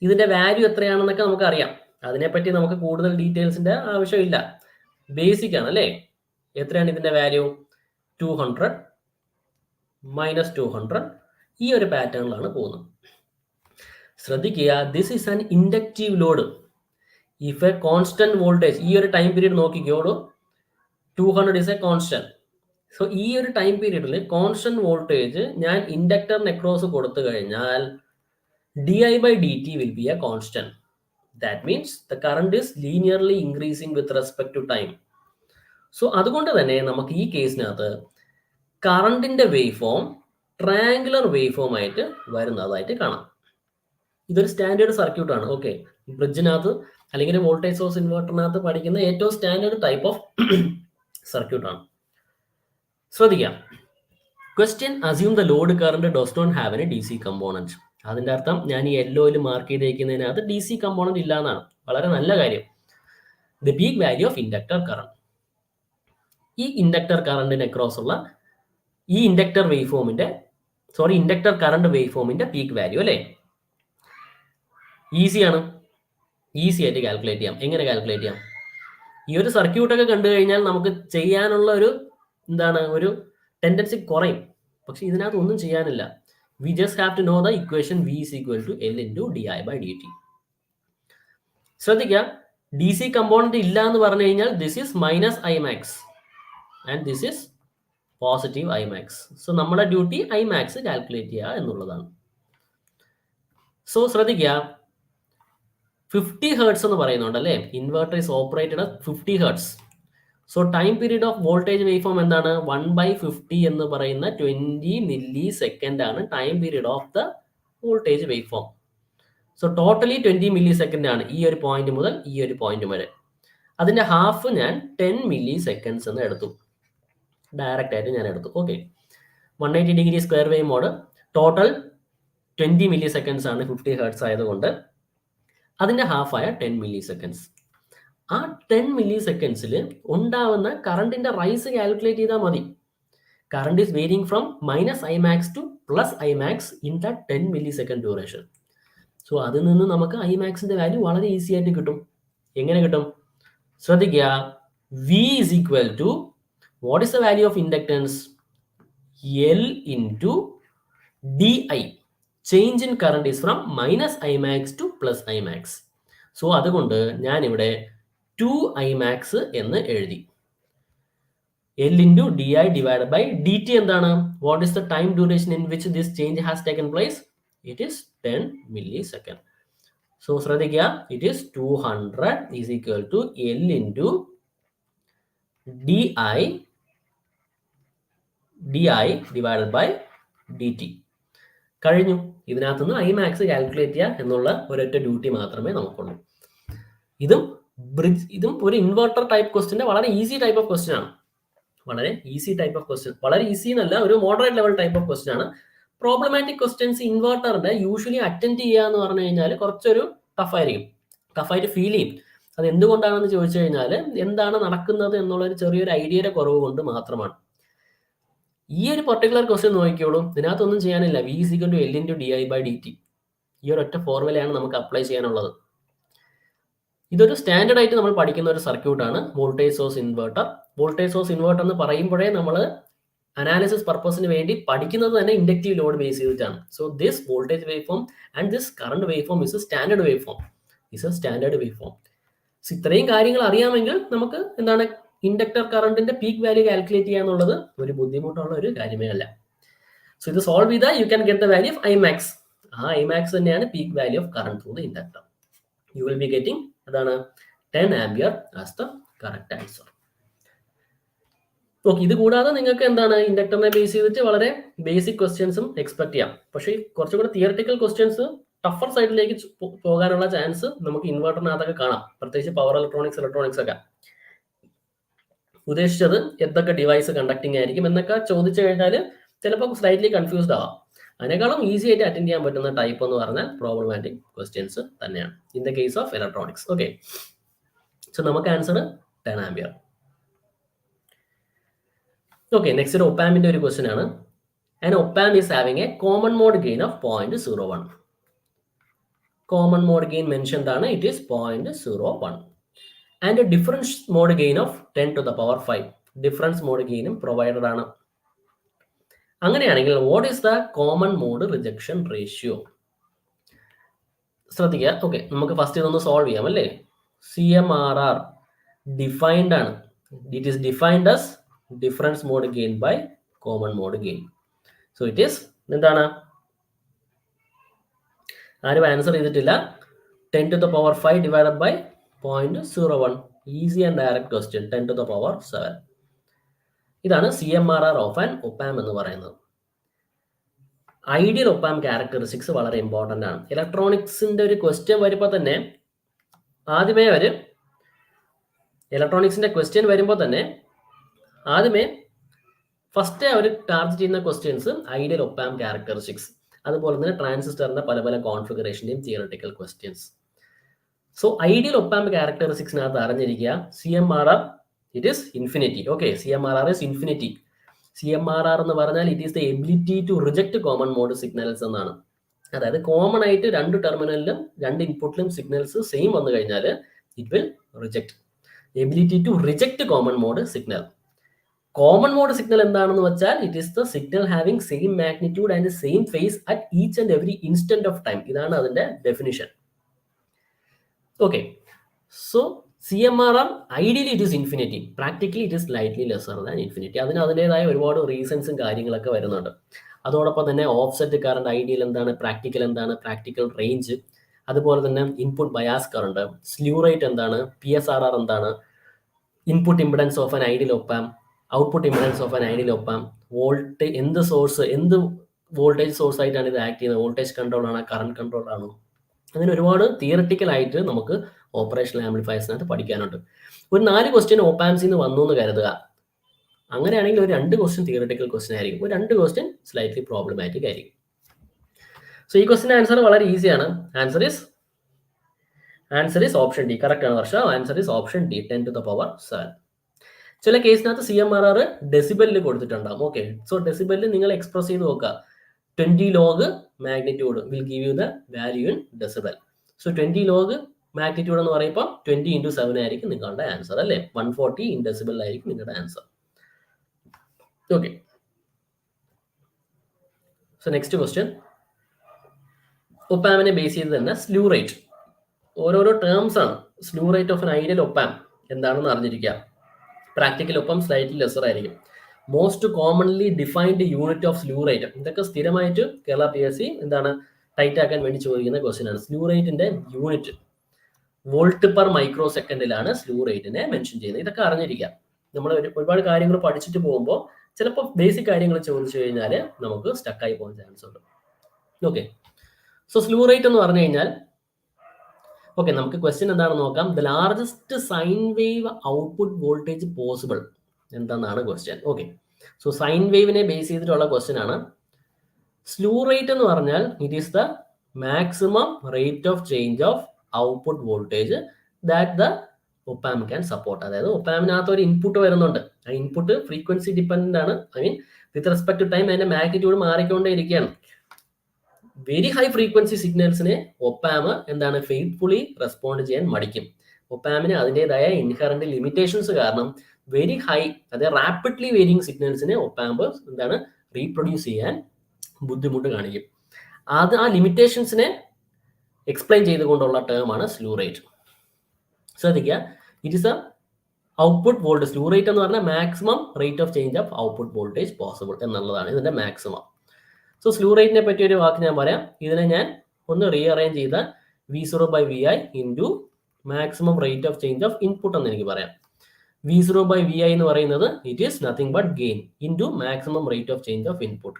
ഇതിന്റെ വാല്യൂ എത്രയാണെന്നൊക്കെ നമുക്കറിയാം. അതിനെപ്പറ്റി നമുക്ക് കൂടുതൽ ഡീറ്റെയിൽസിന്റെ ആവശ്യമില്ല. ബേസിക് ആണ് അല്ലേ? എത്രയാണ് ഇതിന്റെ വാല്യൂ? 200 - 200 ഈ ഒരു പാറ്റേണിലാണ് പോകുന്നത്. ശ്രദ്ധിക്കുക, this is an inductive load. If A constant voltage, ഈ ഒരു ടൈം പീരീഡ് നോക്കിക്കോളൂ, 200 ഈസ് എ കോൺസ്റ്റന്റ്. സോ ഈ ഒരു ടൈം പീരീഡിൽ കോൺസ്റ്റന്റ് വോൾട്ടേജ് ഞാൻ ഇൻഡക്ടറിന് അക്രോസ് കൊടുത്തു കഴിഞ്ഞാൽ di/dt will be a constant. That means the current is linearly increasing with respect to time. So അതുകൊണ്ട് തന്നെ നമുക്ക് ഈ കേസിനകത്ത് കറണ്ടിന്റെ wave form triangular wave form ആയിട്ട് വരുന്നതായിട്ട് കാണാം. ഇതൊരു സ്റ്റാൻഡേർഡ് സർക്യൂട്ട് ആണ്. ഓക്കെ, ബ്രിഡ്ജിനകത്ത് അല്ലെങ്കിൽ വോൾട്ടേജ് സോഴ്സ് ഇൻവെർട്ടറിനകത്ത് പഠിക്കുന്ന ഏറ്റവും സ്റ്റാൻഡേർഡ് ടൈപ്പ് ഓഫ് സർക്യൂട്ട് ആണ്. ശ്രദ്ധിക്കാം, question assume the load current does not have any DC component. അതിന്റെ അർത്ഥം ഞാൻ ഈ യെല്ലോയിൽ മാർക്ക് ചെയ്തേക്കുന്നതിനകത്ത് DC കമ്പോണന്റ് ഇല്ല എന്നാണ്. വളരെ നല്ല കാര്യം. The peak value of inductor current. ഈ ഇൻഡക്ടർ കറണ്ടിന് അക്രോസ് ഉള്ള ഈ ഇൻഡക്ടർ കറണ്ട് വേവ് ഫോമിന്റെ പീക്ക് വാല്യൂ അല്ലേ? ഈസിയാണ്, ഈസി ആയിട്ട് കാൽക്കുലേറ്റ് ചെയ്യാം. എങ്ങനെ കാൽക്കുലേറ്റ് ചെയ്യാം? ഈ ഒരു സർക്യൂട്ടൊക്കെ കണ്ടു കഴിഞ്ഞാൽ നമുക്ക് ചെയ്യാനുള്ള ഒരു ഒരു ടെൻഡൻസി കുറയും. പക്ഷെ ഇതിനകത്ത് ഒന്നും ചെയ്യാനില്ല. We just have to know the equation V is equal to L into di/dt. ശ്രദ്ധിക്കുക, ഡി സി കമ്പോണന്റ് ഇല്ല എന്ന് പറഞ്ഞു കഴിഞ്ഞാൽ this is minus I max and this is positive I max. So നമ്മുടെ ഡ്യൂട്ടി ഐ മാക്സ് കാൽക്കുലേറ്റ് ചെയ്യുക എന്നുള്ളതാണ്. സോ ശ്രദ്ധിക്കുക, 50 ഹെർട്സ് എന്ന് പറയുന്നുണ്ട് അല്ലേ. Inverter is operated at 50 hertz. So time period of voltage wave form എന്താണ്? 1/50 എന്ന് പറയുന്ന 20 മില്ലി സെക്കൻഡ് ആണ് time period of the voltage wave form. So totally 20 milli second ആണ് ഈ ഒരു പോയിന്റ് മുതൽ ഈ ഒരു പോയിന്റ് വരെ. അതിന്റെ ഹാഫ് ഞാൻ 10 മില്ലി സെക്കൻഡ്സ് എന്ന് എടുത്തു, ഡയറക്റ്റ് ആയിട്ട് ഞാൻ എടുത്തു. Okay, 180 degree square wave mode, total 20 milli seconds ആണ് 50 ഹെർട്സ് ആയതുകൊണ്ട്. അതിന്റെ ഹാഫായ 10 മില്ലി സെക്കൻഡ്സ്. ആ 10 മില്ലി സെക്കൻഡ്സിൽ ഉണ്ടാവുന്ന കറണ്ടിന്റെ റൈസ് കാൽക്കുലേറ്റ് ചെയ്താൽ മതി. Current is varying from -Imax to +Imax in the 10 milli second duration. So അതിൽ നിന്ന് നമുക്ക് Imaxന്റെ വാല്യൂ വളരെ ഈസി ആയിട്ട് കിട്ടും. എങ്ങനെ കിട്ടും? ശ്രദ്ധിക്കുക, V is equal to what is the value of inductance? L into di. Change in current is from -Imax to +Imax. So അതുകൊണ്ട് ഞാൻ ഇവിടെ 2Imax എന്ന് എഴുതി. L into di divided by dt എന്താണ്? What is the time duration in which this change has taken place? It is 10 millisecond. So ശ്രദ്ധിക്കുക, it is 200 is equal to L into di divided by dt. കഴിഞ്ഞു. ഇതിനകത്തുനിന്ന് Imax കാൽക്കുലേറ്റ് ചെയ്യുക എന്നുള്ള ഒരൊറ്റ ഡ്യൂട്ടി മാത്രമേ നമുക്കുള്ളൂ. ഇതും ഒരു ഇൻവെർട്ടർ ടൈപ്പ് ക്വസ്റ്റ്യന്റെ വളരെ ഈസി ടൈപ്പ് ഓഫ് ക്വസ്റ്റ്യൻ ആണ്. വളരെ ഈസി ടൈപ്പ് ഓഫ് ക്വസ്റ്റ്യൻ, വളരെ ഈസി എന്നല്ല, ഒരു moderate level type of question ആണ്. പ്രോബ്ലമാറ്റിക് ക്വസ്റ്റ്യൻസ് ഇൻവെർട്ടറിന്റെ യൂഷ്വലി അറ്റൻഡ് ചെയ്യുക എന്ന് പറഞ്ഞു കഴിഞ്ഞാൽ കുറച്ചൊരു ടഫായിട്ട് ഫീൽ ചെയ്യും. അത് എന്തുകൊണ്ടാണെന്ന് ചോദിച്ചു കഴിഞ്ഞാൽ എന്താണ് നടക്കുന്നത് എന്നുള്ളൊരു ചെറിയൊരു ഐഡിയയുടെ കുറവ് കൊണ്ട് മാത്രമാണ്. ഈ ഒരു പർട്ടിക്കുലർ ക്വസ്റ്റ്യൻ നോക്കിയോളൂ, ഇതിനകത്തൊന്നും ചെയ്യാനില്ല. V is equal to L into di/dt. ഈ ഒരു ഒറ്റ ഫോർമുലയാണ് നമുക്ക് അപ്ലൈ ചെയ്യാനുള്ളത്. ഇതൊരു സ്റ്റാൻഡേർഡ് ആയിട്ട് നമ്മൾ പഠിക്കുന്ന ഒരു സർക്യൂട്ടാണ് voltage source inverter. Voltage source inverter എന്ന് പറയുമ്പോഴേ നമ്മൾ അനാലിസിസ് പർപ്പസിന് വേണ്ടി പഠിക്കുന്നത് തന്നെ ഇൻഡക്റ്റീവ് ലോഡ് ബേസ് ചെയ്തിട്ടാണ്. So this voltage wave form and this current wave form is A standard wave form. ഇത്രയും കാര്യങ്ങൾ അറിയാമെങ്കിൽ നമുക്ക് ഇൻഡക്ടർ കറണ്ടിന്റെ പീക്ക് വാല്യൂ കാൽക്കുലേറ്റ് ചെയ്യുക എന്നുള്ളത് ഒരു ബുദ്ധിമുട്ടുള്ള ഒരു കാര്യമേ അല്ല. സോ ഇത് സോൾവ് ചെയ്താൽ you can get the value of Imax. ആ Imax തന്നെയാണ് peak value of current through the inductor. U will be getting 10 ampere as the correct answer. Okay, ഇത് കൂടാതെ നിങ്ങൾക്ക് ഇൻഡക്ടറിനെ ബേസ് ചെയ്തിട്ട് വളരെ ബേസിക് ക്വസ്റ്റ്യൻസും എക്സ്പെക്ട് ചെയ്യാം. പക്ഷേ കുറച്ചുകൂടെ തിയററ്റിക്കൽ ക്വസ്റ്റ്യൻസ് ടഫർ സൈഡിലേക്ക് പോകാനുള്ള ചാൻസ് നമുക്ക് ഇൻവെർട്ടറിനകത്തൊക്കെ കാണാം. പ്രത്യേകിച്ച് പവർ ഇലക്ട്രോണിക്സ് ഒക്കെ. ഉദ്ദേശിച്ചത് എന്തൊക്കെ ഡിവൈസ് കണ്ടക്ടിങ് ആയിരിക്കും എന്നൊക്കെ ചോദിച്ചു കഴിഞ്ഞാൽ ചിലപ്പോൾ സ്ലൈറ്റ്ലി കൺഫ്യൂസ്ഡ് ആവാം. അതിനേക്കാളും ഈസി ആയിട്ട് അറ്റൻഡ് ചെയ്യാൻ പറ്റുന്ന ടൈപ്പ് എന്ന് പറഞ്ഞാൽ പ്രോബ്ലമാറ്റിക് ക്വസ്റ്റ്യൻസ് തന്നെയാണ് in the case of electronics. Okay, so നമുക്ക് ആൻസർ 10 ആംപിയർ. ഓക്കെ, നെക്സ്റ്റ് ഒരു ഒപ്പാമിന്റെ ഒരു ക്വസ്റ്റ്യൻ ആണ്. An opamp is having a common mode gain of 0.01. Common mode gain mention ആണ്, it is 0.01 and difference mode gain of 10 to the power 5. Difference mode ഗെയിനും പ്രൊവൈഡഡ് ആണ്. അങ്ങനെയാണെങ്കിൽ what is the common mode rejection ratio? ശ്രദ്ധിക്കുക. ഓക്കെ, നമുക്ക് ഫസ്റ്റ് ഇതൊന്ന് സോൾവ് ചെയ്യാം അല്ലേ. CMRR ഡിഫൈൻഡ് ആണ്. It is defined as difference mode gain by common mode gain. So it is ആരും ആൻസർ ചെയ്തിട്ടില്ല. 10 to the power 5 divided by 0.01. Easy and direct question. 10 to the power 7. ഇതാണ് CMRR ഓഫ് ആൻ ഒപ്പാം എന്ന് പറയുന്നത്. ഐഡിയൽ ഒപ്പാം ക്യാരക്ടറിസ്റ്റിക്സ് വളരെ ഇമ്പോർട്ടൻ്റ് ആണ്. ഇലക്ട്രോണിക്സിന്റെ ഒരു ക്വസ്റ്റ്യൻ വരുമ്പോൾ തന്നെ ഫസ്റ്റ് അവർ ടാർഗറ്റ് ചെയ്യുന്ന ക്വസ്റ്റ്യൻസ് ഐഡിയൽ ഒപ്പാം ക്യാരക്ടറിസ്റ്റിക്സ്, അതുപോലെ തന്നെ ട്രാൻസിസ്റ്ററിന്റെ പല പല കോൺഫിഗറേഷൻ്റെയും theoretical questions. So ideal opamp ക്യാരക്ടറിസ്റ്റിക്സിനകത്ത് അറിഞ്ഞിരിക്കുക CMRR it is infinity. Okay, CMRR is infinity. CMRR എന്ന് പറഞ്ഞാൽ it is the ability to reject common mode signals എന്നാണ്. അതായത് കോമൺ ആയിട്ട് രണ്ട് ടെർമിനലിലും രണ്ട് ഇൻപുട്ടിലും സിഗ്നൽസ് സെയിം വന്നു കഴിഞ്ഞാൽ it will reject. Ability to reject common mode signal. Common mode signal എന്താണെന്ന് വെച്ചാൽ it is the signal having same magnitude and same phase at each and every instant of time. ഇതാണ് അതിന്റെ definition. Okay, so CMRR ideally it is infinity, practically it is slightly lesser than infinity. അതിന് അതിൻ്റെതായ ഒരുപാട് റീസൺസും കാര്യങ്ങളൊക്കെ വരുന്നുണ്ട്. അതോടൊപ്പം തന്നെ ഓഫ്സെറ്റ് കറണ്ട് ഐഡിയൽ എന്താണ്, പ്രാക്ടിക്കൽ എന്താണ്, പ്രാക്ടിക്കൽ റേഞ്ച്, അതുപോലെ തന്നെ input bias current, slew rate എന്താണ്, PSRR എന്താണ്, input impedance of an ideal ഒപ്പാം, output impedance of an ideal ഒപ്പാം, voltage എന്ത് സോഴ്സ്, എന്ത് വോൾട്ടേജ് സോഴ്സ് ആയിട്ടാണ് ഇത് ആക്ട് ചെയ്യുന്നത്, വോൾട്ടേജ് കൺട്രോൾ ആണോ, കറണ്ട് കൺട്രോൾ ആണോ, അങ്ങനെ ഒരുപാട് തിയറട്ടിക്കൽ ആയിട്ട് നമുക്ക് ഓപ്പറേഷണൽ ആംപ്ലിഫയേഴ്സിനകത്ത് പഠിക്കാനുണ്ട്. ഒരു 4 ക്വസ്റ്റ്യൻ ഓപ്പാംസിൽ നിന്ന് വന്നു എന്ന് കരുതുക. അങ്ങനെയാണെങ്കിൽ ഒരു 2 ക്വസ്റ്റ്യൻ തിയറട്ടിക്കൽ ക്വസ്റ്റ്യൻ ആയിരിക്കും, ഒരു 2 ക്വസ്റ്റ്യൻ സ്ലൈറ്റ്ലി പ്രോബ്ലമാറ്റിക് ആയിരിക്കും. സോ ഈ ക്വസ്റ്റ്യൻ ആൻസർ വളരെ ഈസിയാണ്. Answer is option D. Correct ആണ് Varsha. Answer is option D, 10 to the power 7. ചില കേസിനകത്ത് CMRR ഡെസിബലിൽ കൊടുത്തിട്ടുണ്ടാകും. ഓക്കെ, സോ ഡെസിബലിൽ നിങ്ങൾ എക്സ്പ്രസ് ചെയ്ത് നോക്കുക. 20 log magnitude will give you the value in decibel. So 20 log magnitude എന്ന് പറയുമ്പോൾ 20 into 7 ആയിരിക്കും നിങ്ങളുടെ ആൻസർ അല്ലേ. 140 in ഡെസിബൽ ആയിരിക്കും നിങ്ങളുടെ answer. Okay, so next question. ഒപ്പാമിനെ ബേസ് ചെയ്ത് തന്നെ സ്ലൂ റേറ്റ്, ഓരോരോ ടേംസ് ആണ്. Slew rate of an ideal opamp എന്താണെന്ന് അറിഞ്ഞിരിക്കുക. പ്രാക്ടിക്കൽ ഒപ്പം സ്ലൈറ്റ്ലി ലെസർ ആയിരിക്കും. Most commonly defined unit of slew rate, ഇതൊക്കെ സ്ഥിരമായിട്ട് കേരള PSC എന്താണ് ടൈറ്റ് ആക്കാൻ വേണ്ടി ചോദിക്കുന്ന ക്വസ്റ്റ്യൻ ആണ്. സ്ലൂ റേറ്റിന്റെ യൂണിറ്റ് വോൾട്ട് പെർ മൈക്രോ സെക്കൻഡിലാണ് സ്ലൂ റേറ്റിനെ മെൻഷൻ ചെയ്യുന്നത്. ഇതൊക്കെ അറിഞ്ഞിരിക്കാം. നമ്മൾ ഒരുപാട് കാര്യങ്ങൾ പഠിച്ചിട്ട് പോകുമ്പോൾ ചിലപ്പോൾ ബേസിക് കാര്യങ്ങൾ ചോദിച്ചു കഴിഞ്ഞാൽ നമുക്ക് സ്റ്റക്കായി പോകാൻ ചാൻസ് ഉണ്ട്. ഓക്കെ, സോ സ്ലൂ റേറ്റ് എന്ന് പറഞ്ഞു കഴിഞ്ഞാൽ, ഓക്കെ, നമുക്ക് ക്വസ്റ്റ്യൻ എന്താണെന്ന് നോക്കാം. The largest sine wave output voltage possible എന്താണെന്നാണ് ക്വസ്റ്റ്യൻ. ഓക്കെ, സോ സൈൻ വേവിനെ ബേസ് ചെയ്തിട്ടുള്ള ക്വസ്റ്റ്യൻ ആണ്. സ്ലൂ റേറ്റ് എന്ന് പറഞ്ഞാൽ it is the maximum rate of change of output voltage that the opamp can support. അതായത് ഒപ്പാമിനകത്ത് ഒരു ഇൻപുട്ട് വരുന്നുണ്ട്, ആ ഇൻപുട്ട് ഫ്രീക്വൻസി ഡിപ്പെൻഡന്റ് ആണ്. I mean with respect to time അതിന്റെ മാഗ്നിറ്റ്യൂഡ് മാറിക്കൊണ്ടേ ഇരിക്കുകയാണ്. വെരി ഹൈ ഫ്രീക്വൻസി സിഗ്നൽസിനെ ഒപ്പാം എന്താണ് ഫെയ്ത്ത്ഫുള്ളി റെസ്പോണ്ട് ചെയ്യാൻ മടിക്കും. ഒപ്പാമിന് അതിൻ്റെതായ ഇൻഹറന്റ് ലിമിറ്റേഷൻസ് കാരണം വെരി ഹൈ, അതായത് റാപ്പിഡ്ലി വേരിയിങ് സിഗ്നൽസിനെ ഒപ്പാമ്പ് എന്താണ് റീപ്രൊഡ്യൂസ് ചെയ്യാൻ ബുദ്ധിമുട്ട് കാണിക്കും. ആ ലിമിറ്റേഷൻസിനെ എക്സ്പ്ലെയിൻ ചെയ്തുകൊണ്ടുള്ള ടേം ആണ് സ്ലൂ റേറ്റ്. ശ്രദ്ധിക്കുക, it is A output voltage. Slew rate എന്ന് പറഞ്ഞാൽ maximum rate of change of output voltage possible എന്നുള്ളതാണ് ഇതിന്റെ മാക്സിമം. സോ സ്ലൂ റേറ്റിനെ പറ്റി ഒരു വാക്ക് ഞാൻ പറയാം. ഇതിനെ ഞാൻ ഒന്ന് റീഅറേഞ്ച് ചെയ്ത V0/Vi into maximum rate of change of input എന്ന് എനിക്ക് പറയാം. V0/Vi എന്ന് പറയുന്നത് it is nothing but gain into maximum rate of change of input.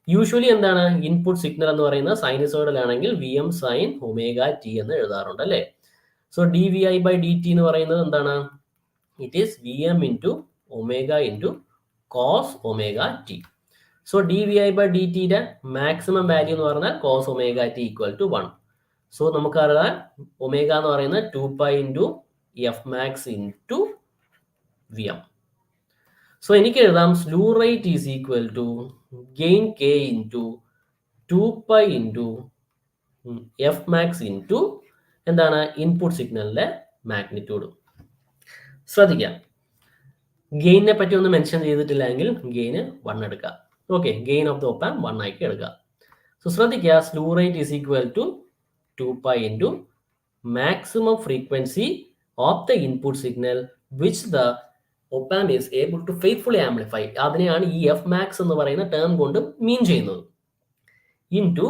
Usually എന്താണ് ഇൻപുട്ട് സിഗ്നൽ എന്ന് പറയുന്നത് സൈനസോയിഡൽ ആണെങ്കിൽ Vm sin ωt എന്ന് എഴുതാറുണ്ട് അല്ലേ. സോ dVi/dt എന്ന് പറയുന്നത് എന്താണ്, it is Vm into omega into cos ωt. So dVi/dt maximum value എന്ന് പറഞ്ഞാൽ cos ωt equal to 1. So നമുക്കറിയാം ഒമേഗ എന്ന് പറയുന്നത് 2π into Fmax into Vm. So എനിക്ക് എഴുതാം slew rate is equal to gain k into 2π into Fmax into എന്താണ് ഇൻപുട്ട് സിഗ്നലിലെ മാഗ്നിറ്റ്യൂഡ്. ശ്രദ്ധിക്കാം, ഗെയിനെ പറ്റി ഒന്നും മെൻഷൻ ചെയ്തിട്ടില്ലെങ്കിൽ ഗെയിന് 1 എടുക്കുക. ഓക്കെ, ഗെയിൻ ഓഫ് ദ ഒപ്പാം 1 ആക്കി എടുക്കുക. സോ ശ്രദ്ധിക്കുക, slew rate is equal to 2π into maximum frequency of the input signal which the opamp is able to faithfully amplify. അതിനെയാണ് ഈ Fmax എന്ന് പറയുന്ന ടേം കൊണ്ട് മീൻ ചെയ്യുന്നത്, ഇൻറ്റു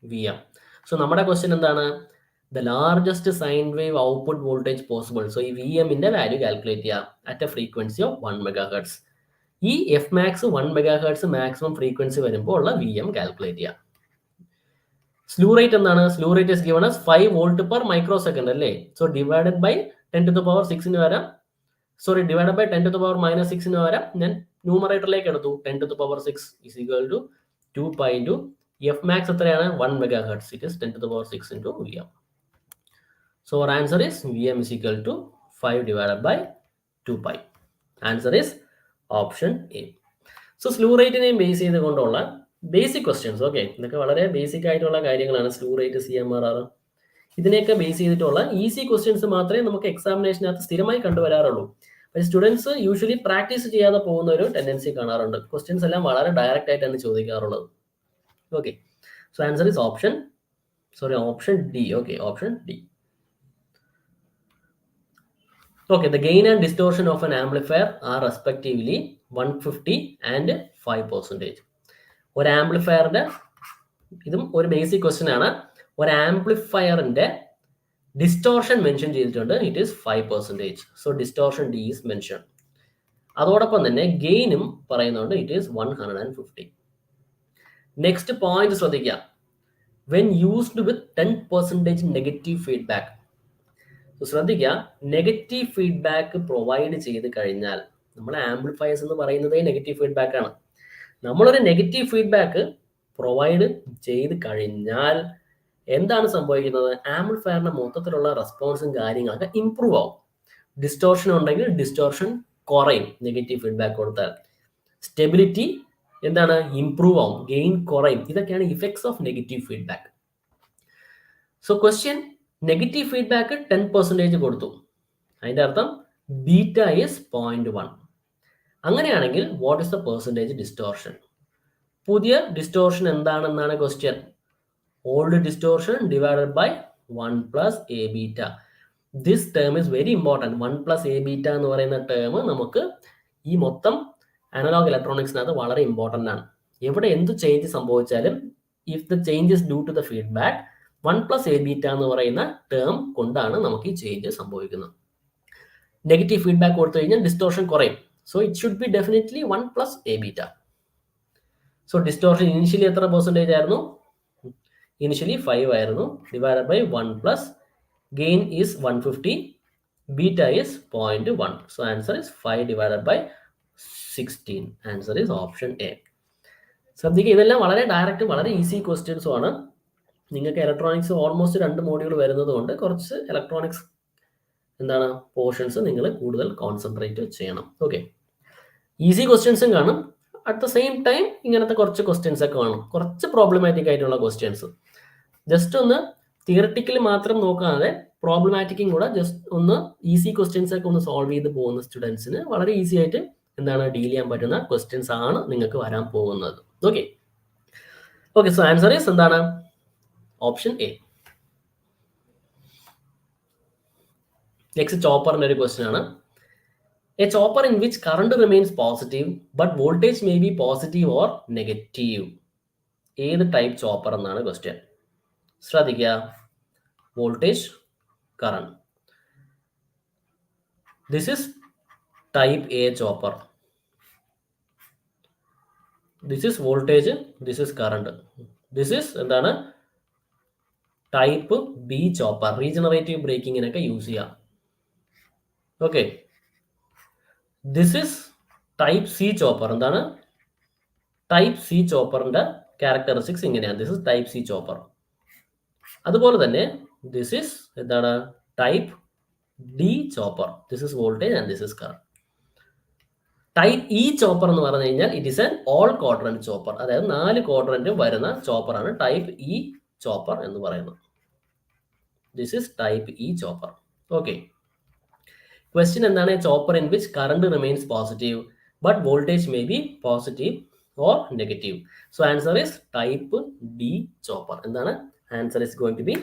Vm. സോ നമ്മുടെ ക്വസ്റ്റ്യൻ എന്താണ്, the largest sine wave output voltage possible. So ഈ Vmന്റെ വാല്യൂ കാൽക്കുലേറ്റ് ചെയ്യാം at a frequency of 1 MHz. ഈ Fmax 1 MHz മാക്സിമം ഫ്രീക്വൻസി വരുമ്പോൾ ഉള്ള Vm കാൽക്കുലേറ്റ് ചെയ്യാം. സ്ലൂ റേറ്റ് എന്താണ്, slew rate is given as 5 volt per microsecond അല്ലേ. So divided by 10 to the power 6 വരാം, sorry divided by 10 to the power -6 വരാം. ഞാൻ ന്യൂമറേറ്ററിലേക്ക് എടുത്തു. 10 to the power 6 is equal to 2π into Fmax എത്രയാണ് 1 MHz. ഇറ്റ് ഇസ് 10 to the power 6 into Vm. So our answer is Vm is equal to 5 divided by 2π. Answer is option A. So slew റേറ്റിനെയും ബേസ് ചെയ്തുകൊണ്ടുള്ള ബേസിക് ക്വസ്റ്റ്യൻസ്. ഓക്കെ, ഇതൊക്കെ വളരെ ബേസിക് ആയിട്ടുള്ള കാര്യങ്ങളാണ്. സ്ലൂ റേറ്റ്, CMRR, ഇതിനെയൊക്കെ ബേസ് ചെയ്തിട്ടുള്ള ഈസി ക്വസ്റ്റ്യൻസ് മാത്രമേ നമുക്ക് എക്സാമിനേഷനകത്ത് സ്ഥിരമായി കണ്ടുവരാറുള്ളൂ. പക്ഷേ സ്റ്റുഡൻസ് യൂഷ്വലി പ്രാക്ടീസ് ചെയ്യാതെ പോകുന്ന ഒരു ടെൻഡൻസി കാണാറുണ്ട്. ക്വസ്റ്റ്യൻസ് എല്ലാം വളരെ ഡയറക്റ്റ് ആയിട്ടാണ് ചോദിക്കാറുള്ളത്. Okay, so answer is option D. Okay, option D. Okay, the gain and distortion of an amplifier are respectively 150 and 5%. ഒരു ആംപ്ലിഫയറിന്റെ ഇതും ഒരു ബേസിക് ക്വസ്റ്റ്യൻ ആണ്. ഒരു ആംപ്ലിഫയറിന്റെ ഡിസ്റ്റോർഷൻ മെൻഷൻ ചെയ്തിട്ടുണ്ട്. It is 5%. So distortion D is mention. അതോടൊപ്പം തന്നെ ഗെയിനും പറയുന്നുണ്ട്. It is 150. നെക്സ്റ്റ് പോയിന്റ് ശ്രദ്ധിക്കുക. When used with 10% negative feedback. ശ്രദ്ധിക്കുക, നെഗറ്റീവ് ഫീഡ്ബാക്ക് പ്രൊവൈഡ് ചെയ്ത് കഴിഞ്ഞാൽ, നമ്മൾ ആംപ്ലിഫയേഴ്സ് എന്ന് പറയുന്നത് നെഗറ്റീവ് ഫീഡ്ബാക്ക് ആണ്. നമ്മളൊരു നെഗറ്റീവ് ഫീഡ്ബാക്ക് പ്രൊവൈഡ് ചെയ്ത് കഴിഞ്ഞാൽ എന്താണ് സംഭവിക്കുന്നത്? ആംപ്ലിഫയറിന്റെ മൊത്തത്തിലുള്ള റെസ്പോൺസും കാര്യങ്ങളൊക്കെ ഇംപ്രൂവ് ആവും. ഡിസ്റ്റോർഷൻ ഉണ്ടെങ്കിൽ ഡിസ്റ്റോർഷൻ കുറയും നെഗറ്റീവ് ഫീഡ്ബാക്ക് കൊടുത്താൽ. സ്റ്റെബിലിറ്റി എന്താണ്? ഇംപ്രൂവ് ആവും, ഗെയിൻ കുറയും. ഇതൊക്കെയാണ് effects of negative feedback. So question, negative feedback 10% കൊടുത്തു. അതിന്റെ അർത്ഥം ബീറ്റ ഈസ് 0.1. അങ്ങനെയാണെങ്കിൽ what is the percentage distortion? പുതിയ ഡിസ്റ്റോർഷൻ എന്താണെന്നാണ് question. Old distortion divided by 1 plus a beta. This term is very important. 1 plus a beta എന്ന് പറയുന്ന ടേം നമുക്ക് ഈ മൊത്തം അനലോഗ് ഇലക്ട്രോണിക്സിനകത്ത് വളരെ ഇമ്പോർട്ടൻ്റ് ആണ്. എവിടെ എന്ത് ചേഞ്ച് സംഭവിച്ചാലും if the change is due to the feedback, 1 plus a beta എന്ന് പറയുന്ന ടേം കൊണ്ടാണ് നമുക്ക് ഈ ചേഞ്ച് സംഭവിക്കുന്നത്. നെഗറ്റീവ് ഫീഡ്ബാക്ക് കൊടുത്തു കഴിഞ്ഞാൽ ഡിസ്റ്റോർഷൻ കുറയും. So it should be definitely 1 plus a beta. So distortion initially എത്ര പെർസെൻറ്റേജ് ആയിരുന്നു? ഇനിഷ്യലി 5 ആയിരുന്നു. Divided by 1 plus gain is 150, beta is 0.1. So answer is 5 divided by 16. Answer is option A. ശ്രദ്ധിക്കുക, ഇതെല്ലാം വളരെ ഡയറക്റ്റ്, വളരെ ഈസി ക്വസ്റ്റ്യൻസും ആണ്. നിങ്ങൾക്ക് ഇലക്ട്രോണിക്സ് ഓൾമോസ്റ്റ് 2 മോഡ്യൂൾ വരുന്നത് കൊണ്ട് കുറച്ച് ഇലക്ട്രോണിക്സ് പോർഷൻസ് നിങ്ങൾ കൂടുതൽ കോൺസെൻട്രേറ്റ് ചെയ്യണം. ഓക്കെ, ഈസി ക്വസ്റ്റ്യൻസും കാണും, അറ്റ് ദ സെയിം ടൈം ഇങ്ങനത്തെ കുറച്ച് ക്വസ്റ്റ്യൻസ് ഒക്കെ കാണും, കുറച്ച് പ്രോബ്ലമാറ്റിക് ആയിട്ടുള്ള ക്വസ്റ്റ്യൻസ്. ജസ്റ്റ് ഒന്ന് തിയററ്റിക്കലി മാത്രം നോക്കാതെ പ്രോബ്ലമാറ്റിക്കും കൂടെ ജസ്റ്റ് ഒന്ന് ഈസി ക്വസ്റ്റ്യൻസ് ഒക്കെ ഒന്ന് സോൾവ് ചെയ്ത് പോകുന്ന സ്റ്റുഡൻസിന് വളരെ ഈസി ആയിട്ട് ഡീൽ ചെയ്യാൻ പറ്റുന്ന ക്വസ്റ്റ്യൻസ് ആണ് നിങ്ങൾക്ക് വരാൻ പോകുന്നത്. ഓക്കെ, സോ ആൻസർ ഈസ് എന്താണ്? Option A. നെക്സ്റ്റ് ചോപ്പറിന്റെ ഒരു ക്വസ്റ്റ്യൻ ആണ്. A chopper in which current remains positive but voltage may be positive or negative. ഏത് ടൈപ്പ് ചോപ്പർ എന്നാണ് ക്വസ്റ്റ്യൻ. ശ്രദ്ധിക്കുക, voltage, current. This is type A chopper. This is voltage, this is current. This is എന്താണ്? Type B chopper. റീജനറേറ്റീവ് ബ്രേക്കിങ്ങിനൊക്കെ യൂസ് ചെയ്യാം. Okay, this is type C chopper. എന്താണ്? ടൈപ്പ് സി ചോപ്പറിന്റെ ക്യാരക്ടറിസ്റ്റിക്സ് ഇങ്ങനെയാണ്. This is type C chopper. അതുപോലെ തന്നെ ദിസ് ഇസ് എന്താണ്? Type D chopper. This is voltage and this is current. Type E chopper എന്ന് പറഞ്ഞു കഴിഞ്ഞാൽ it is an all quadrant chopper. അതായത് 4 ക്വാഡ്രന്റ് വരുന്ന ചോപ്പറാണ് ടൈപ്പ് ഇ ചോപ്പർ എന്ന് പറയുന്നത്. This is type E chopper. Okay, question എന്താണ്? Chopper in which current remains positive but voltage may be positive or negative. So answer is type D chopper. എന്താണ്? Answer is going to be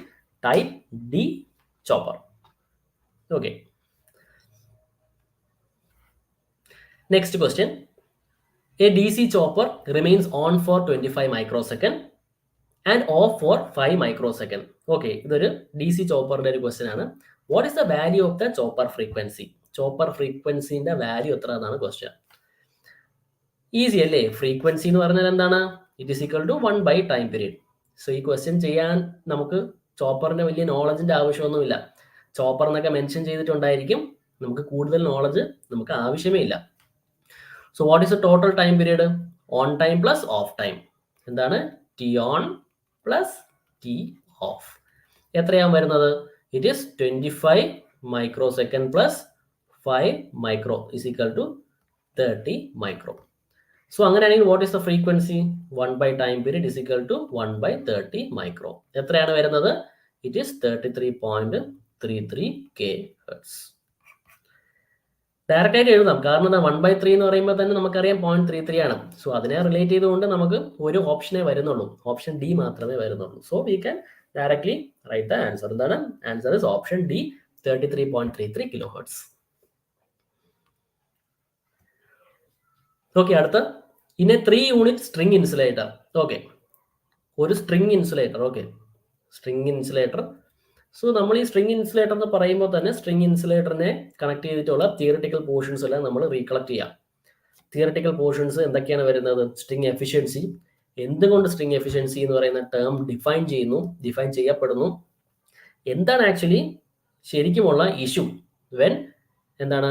type D chopper. Okay, next question. A D C chopper remains on for 25 microsecond and off for 5 microsecond. Okay, ഇതൊരു ഡി സി ചോപ്പറിന്റെ ഒരു ക്വസ്റ്റ്യൻ ആണ്. What is the value of the chopper frequency? Chopper ഫ്രീക്വൻസിന്റെ വാല്യൂ എത്ര എന്നാണ് ക്വസ്റ്റ്യൻ. ഈസി അല്ലേ? ഫ്രീക്വൻസി എന്ന് പറഞ്ഞാൽ എന്താണ്? It is equal to 1 by time period. So ഈ ക്വസ്റ്റ്യൻ ചെയ്യാൻ നമുക്ക് ചോപ്പറിന്റെ വലിയ നോളജിന്റെ ആവശ്യമൊന്നുമില്ല. ചോപ്പർ എന്നൊക്കെ മെൻഷൻ ചെയ്തിട്ടുണ്ടായിരിക്കും, നമുക്ക് കൂടുതൽ നോളജ് നമുക്ക് ആവശ്യമേ ഇല്ല. So what is the total time period? On time plus off time. എന്താണ്? T on plus T off. എത്രയാണ് വരുന്നത്? It is 25 microsecond plus 5 micro is equal to 30 micro. So അങ്ങനെയാണെങ്കിൽ what is the frequency? 1 by time period is equal to 1 by 30 micro. എത്രയാണ് വരുന്നത്? it is 33.33 kHz. ഡയറക്റ്റ് ആയിട്ട് എഴുതാം, കാരണം 1/3 എന്ന് പറയുമ്പോൾ തന്നെ നമുക്കറിയാം 0.33 ആണ്. സോ അതിനെ റിലേറ്റ് ചെയ്തുകൊണ്ട് നമുക്ക് ഒരു ഓപ്ഷനേ വരുന്നുള്ളൂ, ഓപ്ഷൻ ഡി മാത്രമേ വരുന്നുള്ളൂ. So we can directly write the answer. എന്താണ് answer? Is option D, 33.33 kHz. Okay, അടുത്ത in a 3 unit string insulator. Okay, ഒരു string insulator. Okay, string insulator. So നമ്മൾ ഈ സ്ട്രിങ് ഇൻസുലേറ്റർ എന്ന് പറയുമ്പോൾ തന്നെ സ്ട്രിങ് ഇൻസുലേറ്ററിനെ കണക്ട് ചെയ്തിട്ടുള്ള തിയറിറ്റിക്കൽ പോർഷൻസ് എല്ലാം നമ്മൾ റീകളക്ട് ചെയ്യാം. തിയറിറ്റിക്കൽ പോർഷൻസ് എന്തൊക്കെയാണ് വരുന്നത്? String efficiency. എന്തുകൊണ്ട് സ്ട്രിങ് എഫിഷ്യൻസി എന്ന് പറയുന്ന ടേം ഡിഫൈൻ ചെയ്യപ്പെടുന്നു? എന്താണ് ആക്ച്വലി ശരിക്കുമുള്ള ഇഷ്യൂ വെൻ എന്താണ്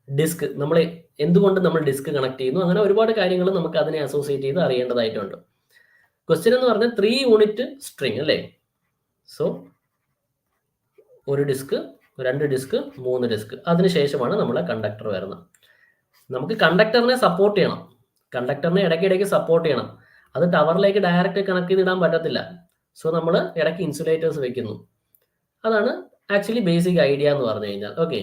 ഡിസ്ക്, നമ്മൾ എന്തുകൊണ്ട് നമ്മൾ ഡിസ്ക് കണക്ട് ചെയ്യുന്നു, അങ്ങനെ ഒരുപാട് കാര്യങ്ങൾ നമുക്ക് അതിനെ അസോസിയേറ്റ് ചെയ്ത് അറിയേണ്ടതായിട്ടുണ്ട്. ക്വസ്റ്റ്യൻ എന്ന് പറഞ്ഞാൽ 3 യൂണിറ്റ് സ്ട്രിങ് അല്ലേ? സോ ഒരു ഡിസ്ക്, 2 ഡിസ്ക്, 3 ഡിസ്ക്, അതിനുശേഷമാണ് നമ്മളെ കണ്ടക്ടർ വരുന്നത്. നമുക്ക് കണ്ടക്ടറിനെ സപ്പോർട്ട് ചെയ്യണം, കണ്ടക്ടറിനെ ഇടയ്ക്കിടയ്ക്ക് സപ്പോർട്ട് ചെയ്യണം. അത് ടവറിലേക്ക് ഡയറക്റ്റ് കണക്ട് ചെയ്തിടാൻ പറ്റത്തില്ല. സോ നമ്മൾ ഇടയ്ക്ക് ഇൻസുലേറ്റേഴ്സ് വെക്കുന്നു. അതാണ് ആക്ച്വലി ബേസിക് ഐഡിയ എന്ന് പറഞ്ഞു കഴിഞ്ഞാൽ. ഓക്കെ,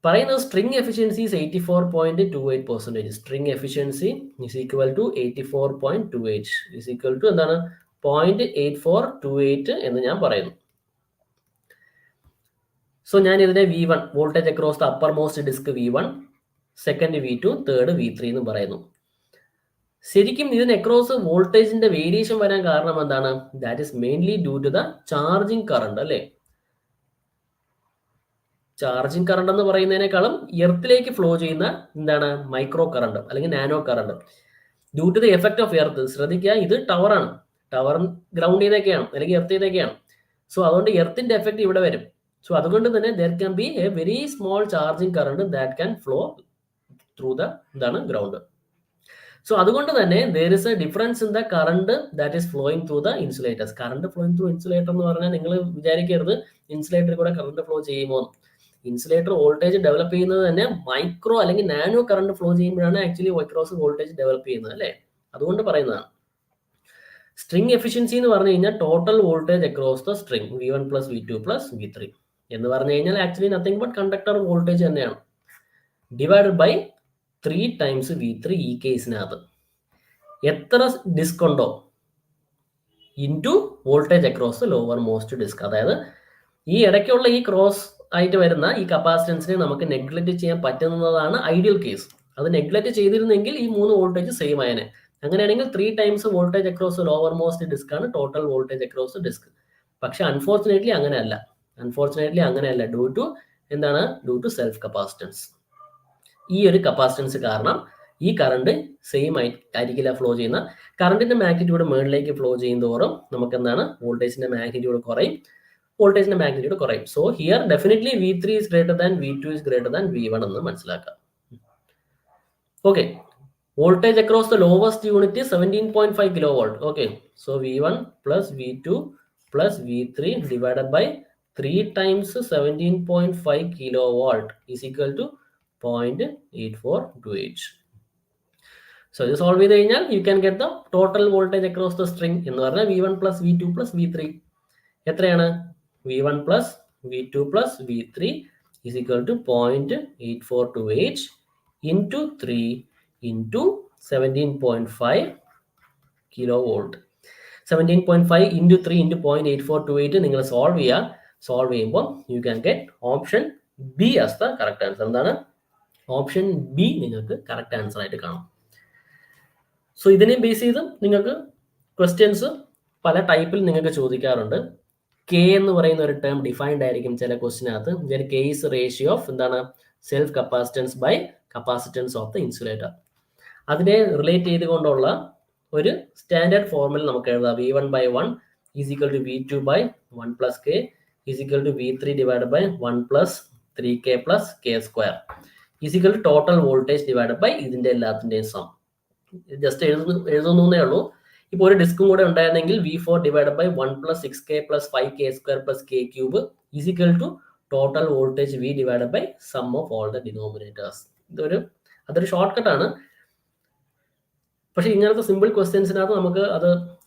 പറയുന്നത് string efficiency is 84.28%. String efficiency is equal to 84.28 is equal to എന്താണ് 0.8428 എന്ന് ഞാൻ പറയുന്നു. സോ ഞാൻ ഇതിനെ V1, voltage across the upper most disc V1, second V2, third V3 എന്ന് പറയുന്നു. ശരിക്കും ഇതിന് അക്രോസ് വോൾട്ടേജിന്റെ വേരിയേഷൻ വരാൻ കാരണം എന്താണ്? That is mainly due to the charging current അല്ലേ? ചാർജിങ് കറണ്ട് എന്ന് പറയുന്നതിനേക്കാളും എർത്തിലേക്ക് ഫ്ലോ ചെയ്യുന്ന എന്താണ് മൈക്രോ കറണ്ട് അല്ലെങ്കിൽ nano current, due to the effect of earth. ശ്രദ്ധിക്കുക, ഇത് ടവറാണ്, ടവർ ഗ്രൗണ്ട് ചെയ്തൊക്കെയാണ് അല്ലെങ്കിൽ എർത്ത് ചെയ്തൊക്കെയാണ്. സോ അതുകൊണ്ട് എർത്തിന്റെ എഫക്ട് ഇവിടെ വരും. സോ അതുകൊണ്ട് തന്നെ there can be A very small charging current that can flow through the എന്താണ് ഗ്രൗണ്ട്. സോ അതുകൊണ്ട് തന്നെ there is a difference in the current that is flowing through the insulators. Current flowing through insulator എന്ന് പറഞ്ഞാൽ നിങ്ങൾ വിചാരിക്കരുത് ഇൻസുലേറ്ററിൽ കൂടെ കറണ്ട് ഫ്ലോ ചെയ്യുമോ. ഇൻസുലേറ്റർ വോൾട്ടേജ് ഡെവലപ്പ് ചെയ്യുന്നത് തന്നെ മൈക്രോ അല്ലെങ്കിൽ നാനോ കറണ്ട് ഫ്ലോ ചെയ്യുമ്പോഴാണ് ആക്ച്വലി അക്രോസ് വോൾട്ടേജ് ഡെവലപ്പ് ചെയ്യുന്നത് അല്ലേ? അതുകൊണ്ട് പറയുന്നതാണ്. സ്ട്രിങ് എഫിഷ്യൻസി എന്ന് പറഞ്ഞു കഴിഞ്ഞാൽ total voltage across the string V1 + V2 + V3 എന്ന് പറഞ്ഞു കഴിഞ്ഞാൽ actually nothing but conductor voltage തന്നെയാണ്, ഡിവൈഡഡ് ബൈ 3 times V3. ഈ കേസിനകത്ത് എത്ര ഡിസ്ക് ഉണ്ടോ into voltage across lower most disc. അതായത് ഈ ഇടയ്ക്കുള്ള ഈ ക്രോസ് ആയിട്ട് വരുന്ന ഈ കപ്പാസിറ്റൻസിനെ നമുക്ക് നെഗ്ലക്ട് ചെയ്യാൻ പറ്റുന്നതാണ് ഐഡിയൽ കേസ്. അത് നെഗ്ലക്ട് ചെയ്തിരുന്നെങ്കിൽ ഈ 3 വോൾട്ടേജ് സെയിം ആയനെ. അങ്ങനെയാണെങ്കിൽ 3 times voltage across lower most disc ആണ് ടോട്ടൽ വോൾട്ടേജ് അക്രോസ് ഡിസ്ക്. പക്ഷെ അൺഫോർച്ചുനേറ്റ്ലി അങ്ങനെയല്ല, ഡ്യൂ ടു എന്താണ്, ഡ്യൂ ടു സെൽഫ് കപ്പാസിറ്റൻസ്. ഈ ഒരു കപ്പാസിറ്റൻസ് കാരണം ഈ കറണ്ട് സെയിം ആയിരിക്കില്ല ഫ്ലോ ചെയ്യുന്ന. കറണ്ടിന്റെ മാഗ്നിറ്റ്യൂഡ് മുകളിലേക്ക് ഫ്ലോ ചെയ്യുന്നതോറും നമുക്ക് എന്താണ് വോൾട്ടേജിന്റെ മാഗ്നിറ്റ്യൂഡ് കുറയും. So here definitely V3 is greater than V2 is greater than V1 എന്ന് മനസ്സിലാക്കാം. Okay, voltage across the lowest unit 17.5 kV. Okay, so V1 + V2 + V3 divided by 3 times 17.5 kV is equal to 0.8428. So this solve ചെയ്ത് കഴിഞ്ഞാൽ you can get the total voltage across the string എന്ന് പറഞ്ഞാൽ V1 + V2 + V3 എത്രയാണ്? V1 + V2 + V3 is equal to 0.8428 into 3 into 17.5 kV. 17.5 into 3 into 0.8428 നിങ്ങൾ സോൾവ് ചെയ്യുമ്പോൾ you can get option B as the correct answer. എന്താണ്? ഓപ്ഷൻ ബി നിങ്ങൾക്ക് കറക്റ്റ് ആൻസർ ആയിട്ട് കാണാം. സോ ഇതിനെ ബേസ് ചെയ്ത് നിങ്ങൾക്ക് ക്വസ്റ്റ്യൻസ് പല ടൈപ്പിൽ നിങ്ങൾക്ക് ചോദിക്കാറുണ്ട്. കെ എന്ന് പറയുന്ന ഒരു ടേം ഡിഫൈൻഡ് ആയിരിക്കും ചില ക്വസ്റ്റിനകത്ത്. കെ ഈസ് റേഷ്യോ ഓഫ് എന്താണ് self capacitance by capacitance of the insulator. അതിനെ റിലേറ്റ് ചെയ്തുകൊണ്ടുള്ള ഒരു സ്റ്റാൻഡേർഡ് ഫോർമുല നമുക്ക് എഴുതാം. V1/1 is equal to V2 by 1 plus K is equal to V3 divided by 1 plus 3K plus K square is equal to total voltage divided by ഇതിന്റെ എല്ലാത്തിന്റെയും സം. ജസ്റ്റ് എഴുതുന്നേ ഉള്ളൂ. ഇപ്പോൾ ഒരു ഡിസ്കും കൂടെ ഉണ്ടായിരുന്നെങ്കിൽ V4 divided by 1 plus 6K plus 5K square plus K cube is equal to total voltage V divided by sum of all the denominators. അതൊരു ഷോർട്ട് കട്ട് ആണ്. പക്ഷെ ഇങ്ങനത്തെ സിമ്പിൾ ക്വസ്റ്റ്യൻസിനകത്ത് നമുക്ക്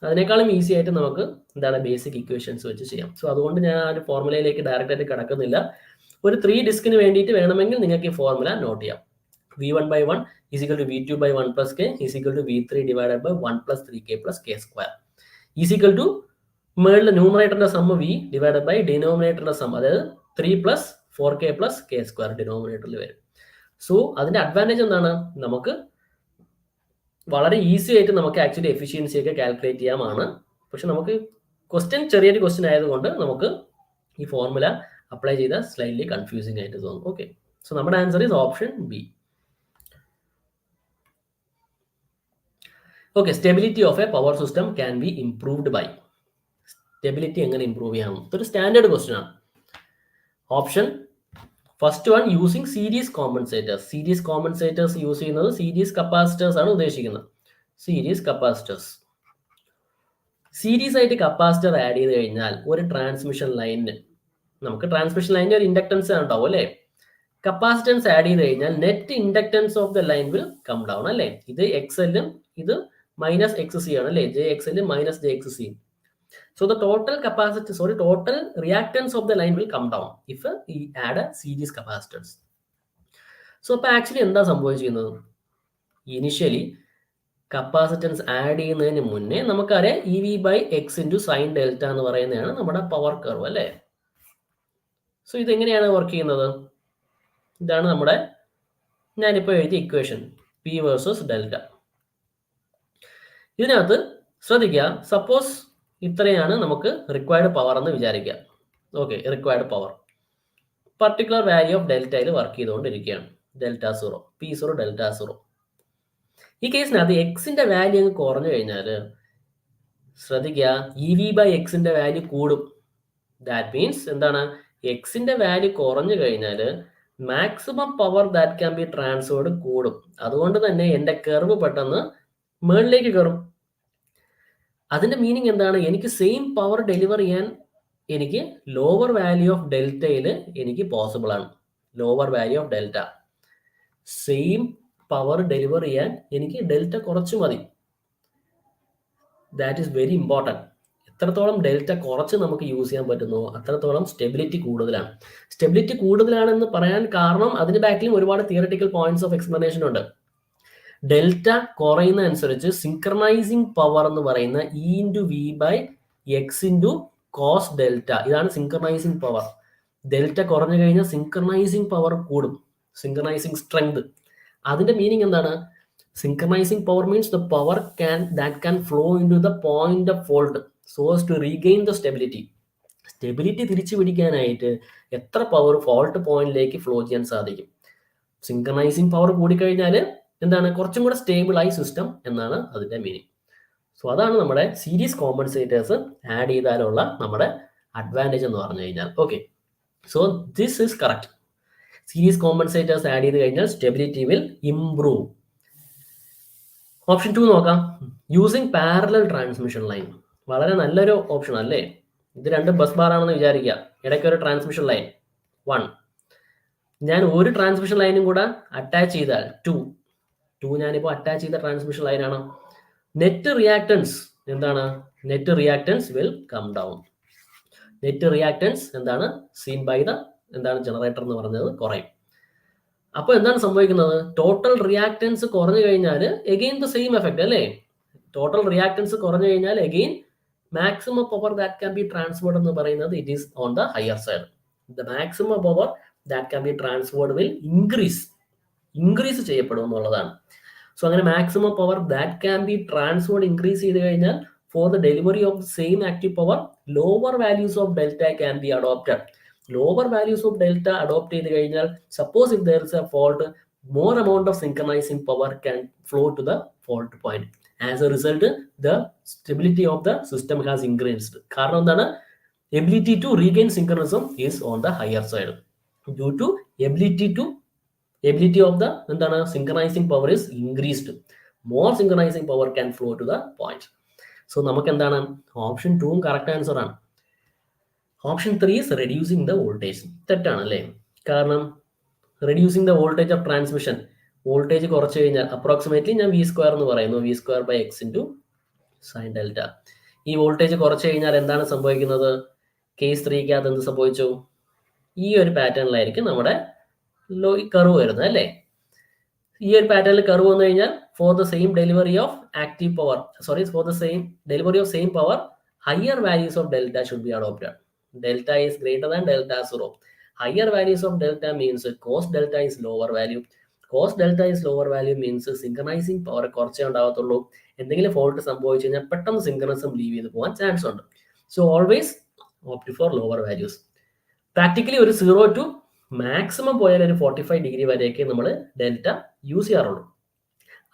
അതിനേക്കാളും ഈസി ആയിട്ട് നമുക്ക് എന്താണ് ബേസിക് ഇക്വേഷൻസ് വെച്ച് ചെയ്യാം. സോ അതുകൊണ്ട് ഞാൻ ആ ഒരു ഫോർമുലയിലേക്ക് ഡയറക്റ്റ് ആയിട്ട് കിടക്കുന്നില്ല. ഒരു 3 ഡിസ്കിന് വേണ്ടിയിട്ട് വേണമെങ്കിൽ നിങ്ങൾക്ക് ഈ ഫോർമുല നോട്ട് ചെയ്യാം. V1/1 is equal to V2/1 plus K is equal to V3 divided by 1 plus 3K plus K square is equal to മേളിൽ ന്യൂമറേറ്ററിന്റെ സം V ഡിവൈഡഡ് ബൈ ഡിനോമിനേറ്ററിന്റെ സം, അതായത് 3 plus 4K plus K square ഡിനോമിനേറ്ററിൽ വരും. സോ അതിന്റെ അഡ്വാൻറ്റേജ് എന്താണ്? നമുക്ക് വളരെ ഈസി ആയിട്ട് നമുക്ക് ആക്ച്വലി എഫിഷ്യൻസി ഒക്കെ കാൽക്കുലേറ്റ് ചെയ്യാമാണ്. പക്ഷെ നമുക്ക് ക്വസ്റ്റ്യൻ ചെറിയൊരു ക്വസ്റ്റ്യൻ ആയതുകൊണ്ട് നമുക്ക് ഈ ഫോർമുല അപ്ലൈ ചെയ്താൽ സ്ലൈറ്റ്ലി കൺഫ്യൂസിംഗ് ആയിട്ട് തോന്നും. ഓക്കെ, സോ നമ്മുടെ answer is option B. Okay, stability of a power system can be improved by. Stability എങ്ങനെ ഇംപ്രൂവ് ചെയ്യാം? ഇതൊരു സ്റ്റാൻഡേർഡ് ക്വസ്റ്റ്യൻ ആണ്. Option first one, using series compensators. Series compensators use ചെയ്യുന്നത് സീരീസ് കപ്പാസിറ്റേഴ്സ് ആണ് ഉദ്ദേശിക്കുന്നത്. സീരീസ് കപ്പാസിറ്റേഴ്സ്, സീരീസ് ആയിട്ട് കപ്പാസിറ്റർ ആഡ് ചെയ്ത് കഴിഞ്ഞാൽ ഒരു ട്രാൻസ്മിഷൻ ലൈനിന്, നമുക്ക് ട്രാൻസ്മിഷൻ ലൈനിന് ഒരു ഇൻഡക്ടൻസ് ഉണ്ടാവും അല്ലേ? കപ്പാസിറ്റൻസ് ആഡ് ചെയ്ത് കഴിഞ്ഞാൽ net inductance of the line will come down അല്ലേ? ഇത് എക്സ്എല്ലും ഇത് മൈനസ് എക്സ് സി ആണ് അല്ലേ? J X L minus J X C. So the total reactance of the line will come down if we add a series capacitors. So actually എന്താ സംഭവിച്ചിരിക്കുന്നത്? ഇനിഷ്യലി കപ്പാസിറ്റൻസ് ആഡ് ചെയ്യുന്നതിന് മുന്നേ നമുക്കറിയാം EV/X into sin delta എന്ന് പറയുന്നതാണ് നമ്മുടെ പവർ കർവ് അല്ലേ? സോ ഇതെങ്ങനെയാണ് വർക്ക് ചെയ്യുന്നത്? ഇതാണ് നമ്മുടെ ഞാനിപ്പോൾ എഴുതിയ ഇക്വേഷൻ P വേഴ്സസ് ഡെൽറ്റ. ഇതിനകത്ത് ശ്രദ്ധിക്കുക, സപ്പോസ് ഇത്രയാണ് നമുക്ക് റിക്വയർഡ് പവർ എന്ന് വിചാരിക്കുക. Okay, required power particular value of ഡെൽറ്റയിൽ വർക്ക് ചെയ്തുകൊണ്ടിരിക്കുകയാണ്. Δ0 P0 Δ0. ഈ കേസിനകത്ത് എക്സിന്റെ വാല്യൂ അങ്ങ് കുറഞ്ഞു കഴിഞ്ഞാൽ ശ്രദ്ധിക്കുക, EV/Xന്റെ വാല്യൂ കൂടും. ദാറ്റ് മീൻസ് എന്താണ്? എക്സിന്റെ വാല്യൂ കുറഞ്ഞു കഴിഞ്ഞാൽ maximum power that can be transferred കൂടും. അതുകൊണ്ട് തന്നെ എൻ്റെ കർവ് പെട്ടെന്ന് മുകളിലേക്ക് കയറും. അതിന്റെ മീനിങ് എന്താണ്? എനിക്ക് സെയിം പവർ ഡെലിവർ ചെയ്യാൻ എനിക്ക് ലോവർ വാല്യൂ ഓഫ് ഡെൽറ്റയിൽ എനിക്ക് പോസിബിൾ ആണ്. Lower value of delta, same power deliver ചെയ്യാൻ എനിക്ക് ഡെൽറ്റ കുറച്ച് മതി. That is very important. എത്രത്തോളം ഡെൽറ്റ കുറച്ച് നമുക്ക് യൂസ് ചെയ്യാൻ പറ്റുന്നു അത്രത്തോളം സ്റ്റെബിലിറ്റി കൂടുതലാണ്. സ്റ്റെബിലിറ്റി കൂടുതലാണെന്ന് പറയാൻ കാരണം അതിന്റെ ബാക്കിലും ഒരുപാട് തിയററ്റിക്കൽ പോയിന്റ്സ് ഓഫ് എക്സ്പ്ലനേഷൻ ഉണ്ട്. ഡെൽറ്റ കുറയുന്ന അനുസരിച്ച് സിൻക്രണൈസിങ് പവർ എന്ന് പറയുന്ന E/V/X into cos ഡെൽറ്റ, ഇതാണ് സിൻക്രണൈസിങ് പവർ. ഡെൽറ്റ കുറഞ്ഞു കഴിഞ്ഞാൽ സിൻക്രണൈസിങ് പവർ കൂടും, സിൻക്രണൈസിങ് സ്ട്രെങ്ത്. അതിന്റെ മീനിങ് എന്താണ്? Synchronising power means the power that can flow into the point of fault so as to regain the stability. Stability തിരിച്ചു പിടിക്കാനായിട്ട് എത്ര പവർ ഫോൾട്ട് പോയിന്റിലേക്ക് ഫ്ലോ ചെയ്യാൻ സാധിക്കും. സിൻക്രണൈസിങ് പവർ കൂടിക്കഴിഞ്ഞാൽ എന്താണ്? കുറച്ചും കൂടെ സ്റ്റേബിൾ ആയി സിസ്റ്റം എന്നാണ് അതിന്റെ മീനിങ്. സോ അതാണ് നമ്മുടെ സീരീസ് കോമ്പൻസേറ്റേഴ്സ് ആഡ് ചെയ്താലുള്ള നമ്മുടെ അഡ്വാൻറ്റേജ് എന്ന് പറഞ്ഞു കഴിഞ്ഞാൽ. Okay, so this is correct. Series compensators add ചെയ്ത് കഴിഞ്ഞാൽ സ്റ്റെബിലിറ്റി വിൽ ഇംപ്രൂവ്. ഓപ്ഷൻ 2 നോക്കാം, യൂസിങ് പാരലൽ ട്രാൻസ്മിഷൻ ലൈൻ. വളരെ നല്ലൊരു ഓപ്ഷൻ അല്ലേ? ഇത് രണ്ട് ബസ് ബാർ ആണെന്ന് വിചാരിക്കുക, ഇടയ്ക്ക് ഒരു ട്രാൻസ്മിഷൻ ലൈൻ 1, ഞാൻ ഒരു ട്രാൻസ്മിഷൻ ലൈനും കൂടെ അറ്റാച്ച് ചെയ്താൽ 2 ഞാനിപ്പോൾ അറ്റാച്ച് ചെയ്ത ട്രാൻസ്മിഷൻ ലൈനാണ്. നെറ്റ് റിയാക്ടൻസ് എന്താണ്? Net reactance will come down. Net reactance എന്താണ്? സീൻ ബൈ ദ എന്താണ് ജനറേറ്റർ എന്ന് പറഞ്ഞത് കുറയും. അപ്പോൾ എന്താണ് സംഭവിക്കുന്നത്? ടോട്ടൽ റിയാക്ടൻസ് കുറഞ്ഞു കഴിഞ്ഞാൽ എഗെയിൻ ദ സെയിം എഫക്റ്റ് അല്ലേ? ടോട്ടൽ റിയാക്ടൻസ് കുറഞ്ഞു കഴിഞ്ഞാൽ again maximum power that can be transferred എന്ന് പറയുന്നത് it is on the higher side. The maximum power that can be transferred will increase ചെയ്യപ്പെടും എന്നുള്ളതാണ്. സോ അങ്ങനെ maximum power that can be transferred increase ചെയ്ത് കഴിഞ്ഞാൽ for the delivery of same active power lower values of delta can be adopted. Lower values of delta adopt ചെയ്ത് കഴിഞ്ഞാൽ suppose if there is A fault, more amount of synchronizing power can flow to the fault point. As a result, the stability of the system has increased. കാരണം എന്താണ്? Ability to regain synchronism is on the higher side. Due to ability of the എന്താണ് synchronizing power is increased. More synchronizing power can flow to the point. So നമുക്ക് എന്താണ്? ഓപ്ഷൻ 2 കറക്റ്റ് ആൻസർ ആണ്. Option 3 is reducing the voltage. തെറ്റാണ് അല്ലേ? കാരണം reducing the voltage of transmission, voltage കുറച്ച് കഴിഞ്ഞാൽ അപ്രോക്സിമേറ്റ്ലി ഞാൻ V² എന്ന് പറയുന്നു, V²/X into sin delta. ഈ വോൾട്ടേജ് കുറച്ച് കഴിഞ്ഞാൽ എന്താണ് സംഭവിക്കുന്നത്? കേസ് 3-ക്കകത്ത് എന്ത് സംഭവിച്ചു? ഈ ഒരു പാറ്റേണിലായിരിക്കും നമ്മുടെ കർവ് വരുന്നത് അല്ലേ? ഈ ഒരു പാറ്റേണിൽ കർവ് വന്നു കഴിഞ്ഞാൽ for the same delivery of active power, for the same delivery of same power, higher values of delta should be adopted. Delta is greater than delta 0. Higher values of delta means cos delta is lower value. Cos delta is lower value means synchronizing power കുറച്ചേ ഉണ്ടാകത്തുള്ളൂ. എന്തെങ്കിലും ഫോൾട്ട് സംഭവിച്ചു കഴിഞ്ഞാൽ പെട്ടെന്ന് സിങ്കണസം ലീവ് ചെയ്ത് പോകാൻ ചാൻസ് ഉണ്ട്. So always opt for lower values. Practically ഒരു 0 to മാക്സിമം പോയാൽ ഒരു 45 ഡിഗ്രി വരെയൊക്കെ നമ്മൾ ഡെൽറ്റ യൂസ് ചെയ്യാറുള്ളൂ.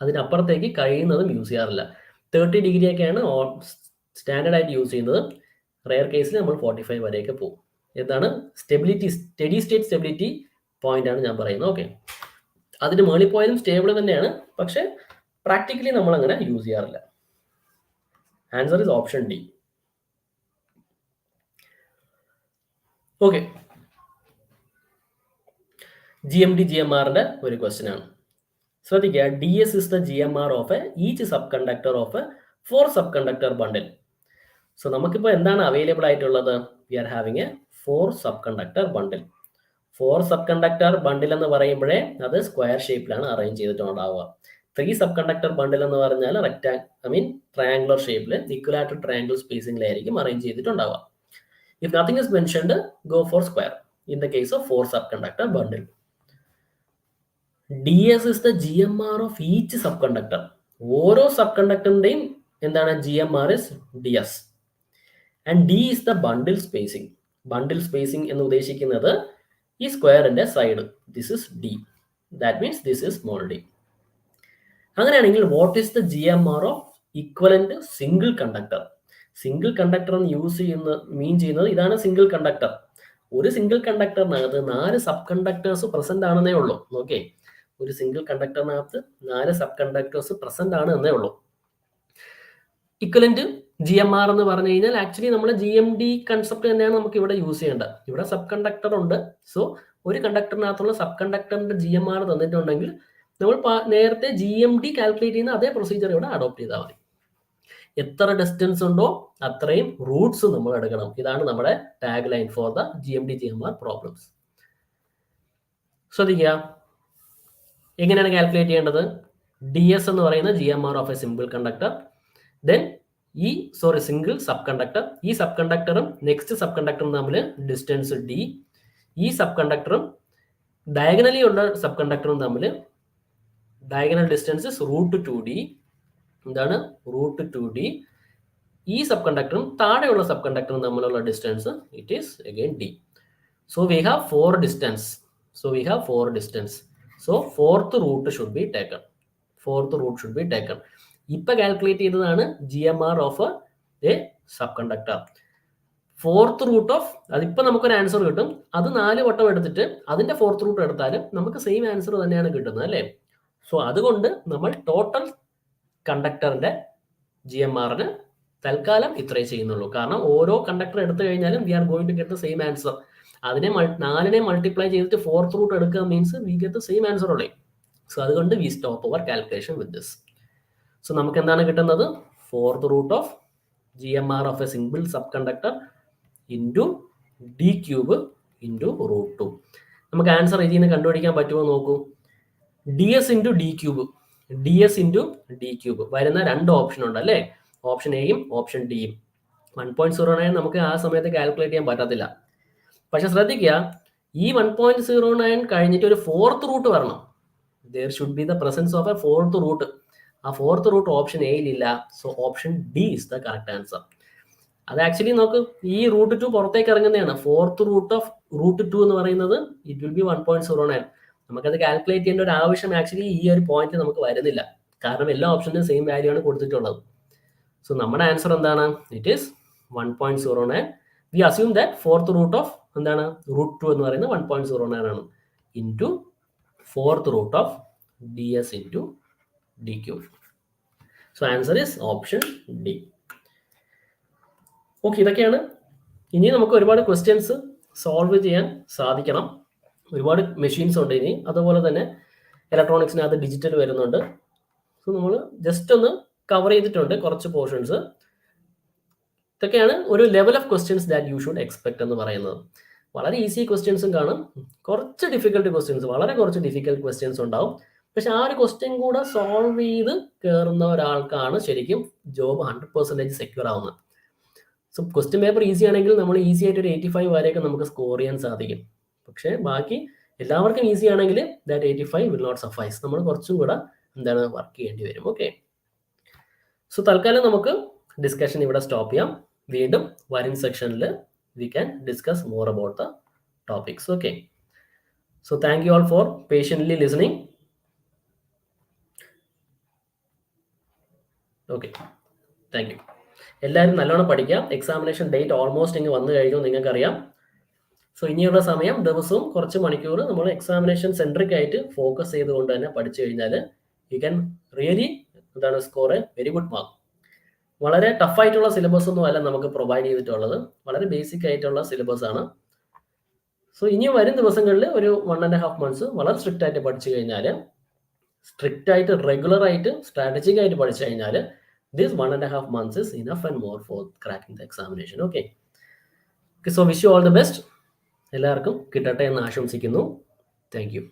അതിനപ്പുറത്തേക്ക് കഴിയുന്നതും യൂസ് ചെയ്യാറില്ല. 30 ഡിഗ്രിയൊക്കെയാണ് സ്റ്റാൻഡേർഡ് ആയിട്ട് യൂസ് ചെയ്യുന്നത്. റെയർ കേസിൽ നമ്മൾ 45 വരെയൊക്കെ പോകും. എന്താണ് stability, steady state stability point ആണ് ഞാൻ പറയുന്നത്. ഓക്കെ, അതിന് മേളിൽ പോയാലും സ്റ്റേബിൾ തന്നെയാണ്, പക്ഷെ പ്രാക്ടിക്കലി നമ്മൾ അങ്ങനെ യൂസ് ചെയ്യാറില്ല. Answer is option D. Okay, GMD GMRന്റെ ഒരു ക്വസ്റ്റ്യൻ ആണ്. ശ്രദ്ധിക്കുക, DS is the GMR of each subconductor of a 4 subconductor bundle. So നമുക്കിപ്പോൾ എന്താണ് അവൈലബിൾ ആയിട്ടുള്ളത്? We are having a 4 subconductor bundle. 4 subconductor bundle എന്ന് പറയുമ്പോഴേ അത് സ്ക്വയർ ഷേപ്പിലാണ് അറേഞ്ച് ചെയ്തിട്ടുണ്ടാവുക. 3 subconductor bundle എന്ന് പറഞ്ഞാൽ ട്രയാങ്കുലർ ഷേപ്പിൽ ഇക്വലാറ്റർ ട്രയാങ്കിൾ സ്പേസിംഗിലായിരിക്കും അറേഞ്ച് ചെയ്തിട്ടുണ്ടാവുക. If nothing is mentioned, go for square in the case of 4 subconductor bundle. DS is the GMR of each subconductor. ഓരോ സബ്കണ്ടക്ടറിന്റെയും എന്താണ് GMR is DS. And D is the bundle spacing. Bundle spacing എന്ന് ഉദ്ദേശിക്കുന്നത് ഈ സ്ക്വയറിന്റെ side. This is D. That means this is small d. അങ്ങനെയാണെങ്കിൽ what is the GMR of equivalent single conductor? Single conductor എന്ന് മീൻ ചെയ്യുന്നത് ഇതാണ്. സിംഗിൾ കണ്ടക്ടർ, ഒരു സിംഗിൾ കണ്ടക്ടറിനകത്ത് 4 സബ് കണ്ടക്ടേഴ്സ് പ്രസന്റ് ആണെന്നേ ഉള്ളൂ. ഓക്കെ, ഒരു സിംഗിൾ കണ്ടക്ടറിനകത്ത് 4 സബ് കണ്ടക്ടേഴ്സ് പ്രസന്റ് ആണ് എന്നേ ഉള്ളൂ. ഇക്വലന്റ് GMR എന്ന് പറഞ്ഞു കഴിഞ്ഞാൽ ആക്ച്വലി നമ്മൾ GMD കൺസെപ്റ്റ് തന്നെയാണ് നമുക്ക് ഇവിടെ യൂസ് ചെയ്യേണ്ടത്. ഇവിടെ സബ് കണ്ടക്ടർ ഉണ്ട്. സോ ഒരു കണ്ടക്ടറിനകത്തുള്ള സബ് കണ്ടക്ടറിന്റെ GMR തന്നിട്ടുണ്ടെങ്കിൽ നമ്മൾ നേരത്തെ GMD കാൽക്കുലേറ്റ് ചെയ്യുന്ന അതേ പ്രൊസീജിയർ ഇവിടെ അഡോപ്റ്റ് ചെയ്താൽ മതി. എത്ര ഡിസ്റ്റൻസ് ഉണ്ടോ അത്രയും റൂട്ട്സ് നമ്മൾ എടുക്കണം. ഇതാണ് നമ്മുടെ tag line for the GMD GMR problems. ശ്രദ്ധിക്കുക, എങ്ങനെയാണ് കാൽക്കുലേറ്റ് ചെയ്യേണ്ടത്? DS എന്ന് പറയുന്ന GMR of a single conductor, then single sub conductor. ഈ സബ് കണ്ടക്ടറും നെക്സ്റ്റ് സബ് കണ്ടക്ടറും തമ്മിൽ ഡിസ്റ്റൻസ് D. ഈ സബ് കണ്ടക്ടറും ഡയഗണലി ഉള്ള സബ് കണ്ടക്ടറും തമ്മിൽ ഡയഗണൽ ഡിസ്റ്റൻസ് √2D. എന്താണ് √2D? ഈ സബ് കണ്ടക്ടറും താഴെയുള്ള സബ് കണ്ടക്ടറും തമ്മിലുള്ള distance it is again D. So we have 4 distance. So fourth root should be taken. ഇപ്പൊ കാൽക്കുലേറ്റ് ചെയ്തതാണ് GMR of a sub conductor. Fourth root of അതിപ്പോ നമുക്കൊരു ആൻസർ കിട്ടും. അത് 4 വട്ടം എടുത്തിട്ട് അതിന്റെ ഫോർത്ത് റൂട്ട് എടുത്താലും നമുക്ക് സെയിം ആൻസർ തന്നെയാണ് കിട്ടുന്നത് അല്ലേ? സോ അതുകൊണ്ട് നമ്മൾ ടോട്ടൽ കണ്ടക്ടറിന്റെ GMRന് തൽക്കാലം ഇത്രേ ചെയ്യുന്നുള്ളൂ. കാരണം ഓരോ കണ്ടക്ടർ എടുത്തു കഴിഞ്ഞാലും we are going to get the same answer. അതിനെ 4നെ മൾട്ടിപ്ലൈ ചെയ്തിട്ട് ഫോർത്ത് റൂട്ട് എടുക്കുക means we get the same answer ഉള്ളേ. സോ അതുകൊണ്ട് we stop our calculation with this. So നമുക്ക് എന്താണ് കിട്ടുന്നത്? Fourth root of GMR of a single sub conductor into D³ into √2. നമുക്ക് ആൻസർ ഇതിൽ നിന്ന് കണ്ടുപിടിക്കാൻ പറ്റുമോ നോക്കൂ. DS ഇൻറ്റു D³ വരുന്ന 2 ഓപ്ഷൻ ഉണ്ട് അല്ലേ? ഓപ്ഷൻ എയും ഓപ്ഷൻ ഡിയും. 1.09 നമുക്ക് ആ സമയത്ത് കാൽക്കുലേറ്റ് ചെയ്യാൻ പറ്റത്തില്ല. പക്ഷെ ശ്രദ്ധിക്കുക, ഈ 1.09 കഴിഞ്ഞിട്ട് ഒരു ഫോർത്ത് റൂട്ട് വരണം. There should be the presence of a fourth root. ആ ഫോർത്ത് റൂട്ട് ഓപ്ഷൻ എയിലില്ല. So option D is the correct answer. അത് ആക്ച്വലി നോക്ക്, ഈ √2 പുറത്തേക്ക് ഇറങ്ങുന്നതാണ്. ഫോർത്ത് റൂട്ട് ഓഫ് √2 എന്ന് പറയുന്നത് ഇറ്റ് വിൽ ബി 1.09. നമുക്കത് കാൽക്കുലേറ്റ് ചെയ്യേണ്ട ഒരു ആവശ്യം ആക്ച്വലി ഈ ഒരു പോയിന്റ് നമുക്ക് വരുന്നില്ല. കാരണം എല്ലാ ഓപ്ഷനും സെയിം വാല്യൂ ആണ് കൊടുത്തിട്ടുള്ളത്. സോ നമ്മുടെ ആൻസർ എന്താണ്? It is 1.09. We assume that fourth root of എന്താണ് √2 എന്ന് പറയുന്നത് 1.09 ആണ് into fourth root of DS into D³. So answer is option D. Okay, ഇതൊക്കെയാണ്. ഇനി നമുക്ക് ഒരുപാട് ക്വസ്റ്റ്യൻസ് സോൾവ് ചെയ്യാൻ സാധിക്കണം. ഒരുപാട് മെഷീൻസ് ഉണ്ട് ഇനി. അതുപോലെ തന്നെ ഇലക്ട്രോണിക്സിനകത്ത് ഡിജിറ്റൽ വരുന്നുണ്ട്. സോ നമ്മൾ ജസ്റ്റ് ഒന്ന് കവർ ചെയ്തിട്ടുണ്ട് കുറച്ച് പോർഷൻസ്. ഇതൊക്കെയാണ് ഒരു level of questions that you should expect എന്ന് പറയുന്നത്. വളരെ ഈസി ക്വസ്റ്റ്യൻസും കാണും, കുറച്ച് ഡിഫിക്കൽട്ട് ക്വസ്റ്റ്യൻസ്, വളരെ കുറച്ച് ഡിഫിക്കൽട്ട് ക്വസ്റ്റ്യൻസ് ഉണ്ടാവും. പക്ഷെ ആ ഒരു ക്വസ്റ്റ്യൻ കൂടെ സോൾവ് ചെയ്ത് കയറുന്ന ഒരാൾക്കാണ് ശരിക്കും ജോബ് 100% സെക്യൂർ ആവുന്നത്. സോ ക്വസ്റ്റ്യൻ പേപ്പർ ഈസി ആണെങ്കിൽ നമ്മൾ ഈസി ആയിട്ട് ഒരു 85 വരെയൊക്കെ നമുക്ക് സ്കോർ ചെയ്യാൻ സാധിക്കും. പക്ഷേ ബാക്കി എല്ലാവർക്കും ഈസി ആണെങ്കിൽ ദാറ്റ് 85 വിൽ നോട്ട് സഫൈസ്. നമ്മൾ കുറച്ചും കൂടെ എന്താണ് വർക്ക് ചെയ്യേണ്ടി വരും. ഓക്കെ, സോ തൽക്കാലം നമുക്ക് ഡിസ്കഷൻ ഇവിടെ സ്റ്റോപ്പ് ചെയ്യാം. വീണ്ടും വരും സെക്ഷനിൽ we can discuss more about the topics. Okay, so thank you all for patiently listening. Okay, thank you. എല്ലാവരും നല്ലോണം പഠിക്കാം. എക്സാമിനേഷൻ ഡേറ്റ് ഓൾമോസ്റ്റ് ഇങ്ങ് വന്നു കഴിഞ്ഞു, നിങ്ങൾക്കറിയാം. സോ ഇനിയുള്ള സമയം ദിവസവും കുറച്ച് മണിക്കൂർ നമ്മൾ എക്സാമിനേഷൻ സെൻട്രിക് ആയിട്ട് ഫോക്കസ് ചെയ്തുകൊണ്ട് തന്നെ പഠിച്ചു കഴിഞ്ഞാൽ യു ക്യാൻ റിയലി എന്താണ് score A very good mark. വളരെ ടഫായിട്ടുള്ള സിലബസ് ഒന്നും അല്ല നമുക്ക് പ്രൊവൈഡ് ചെയ്തിട്ടുള്ളത്, വളരെ ബേസിക് ആയിട്ടുള്ള സിലബസ് ആണ്. സോ ഇനി വരും ദിവസങ്ങളിൽ ഒരു 1.5 months വളരെ സ്ട്രിക്റ്റ് ആയിട്ട് പഠിച്ചു കഴിഞ്ഞാൽ, സ്ട്രിക്റ്റ് ആയിട്ട് റെഗുലർ ആയിട്ട് സ്ട്രാറ്റജിക് ആയിട്ട് പഠിച്ചു കഴിഞ്ഞാൽ this 1.5 months is enough and more for cracking the examination. Okay, so wish you all the best. എല്ലാവർക്കും കിട്ടട്ടെ എന്ന് ആശംസിക്കുന്നു. Thank you.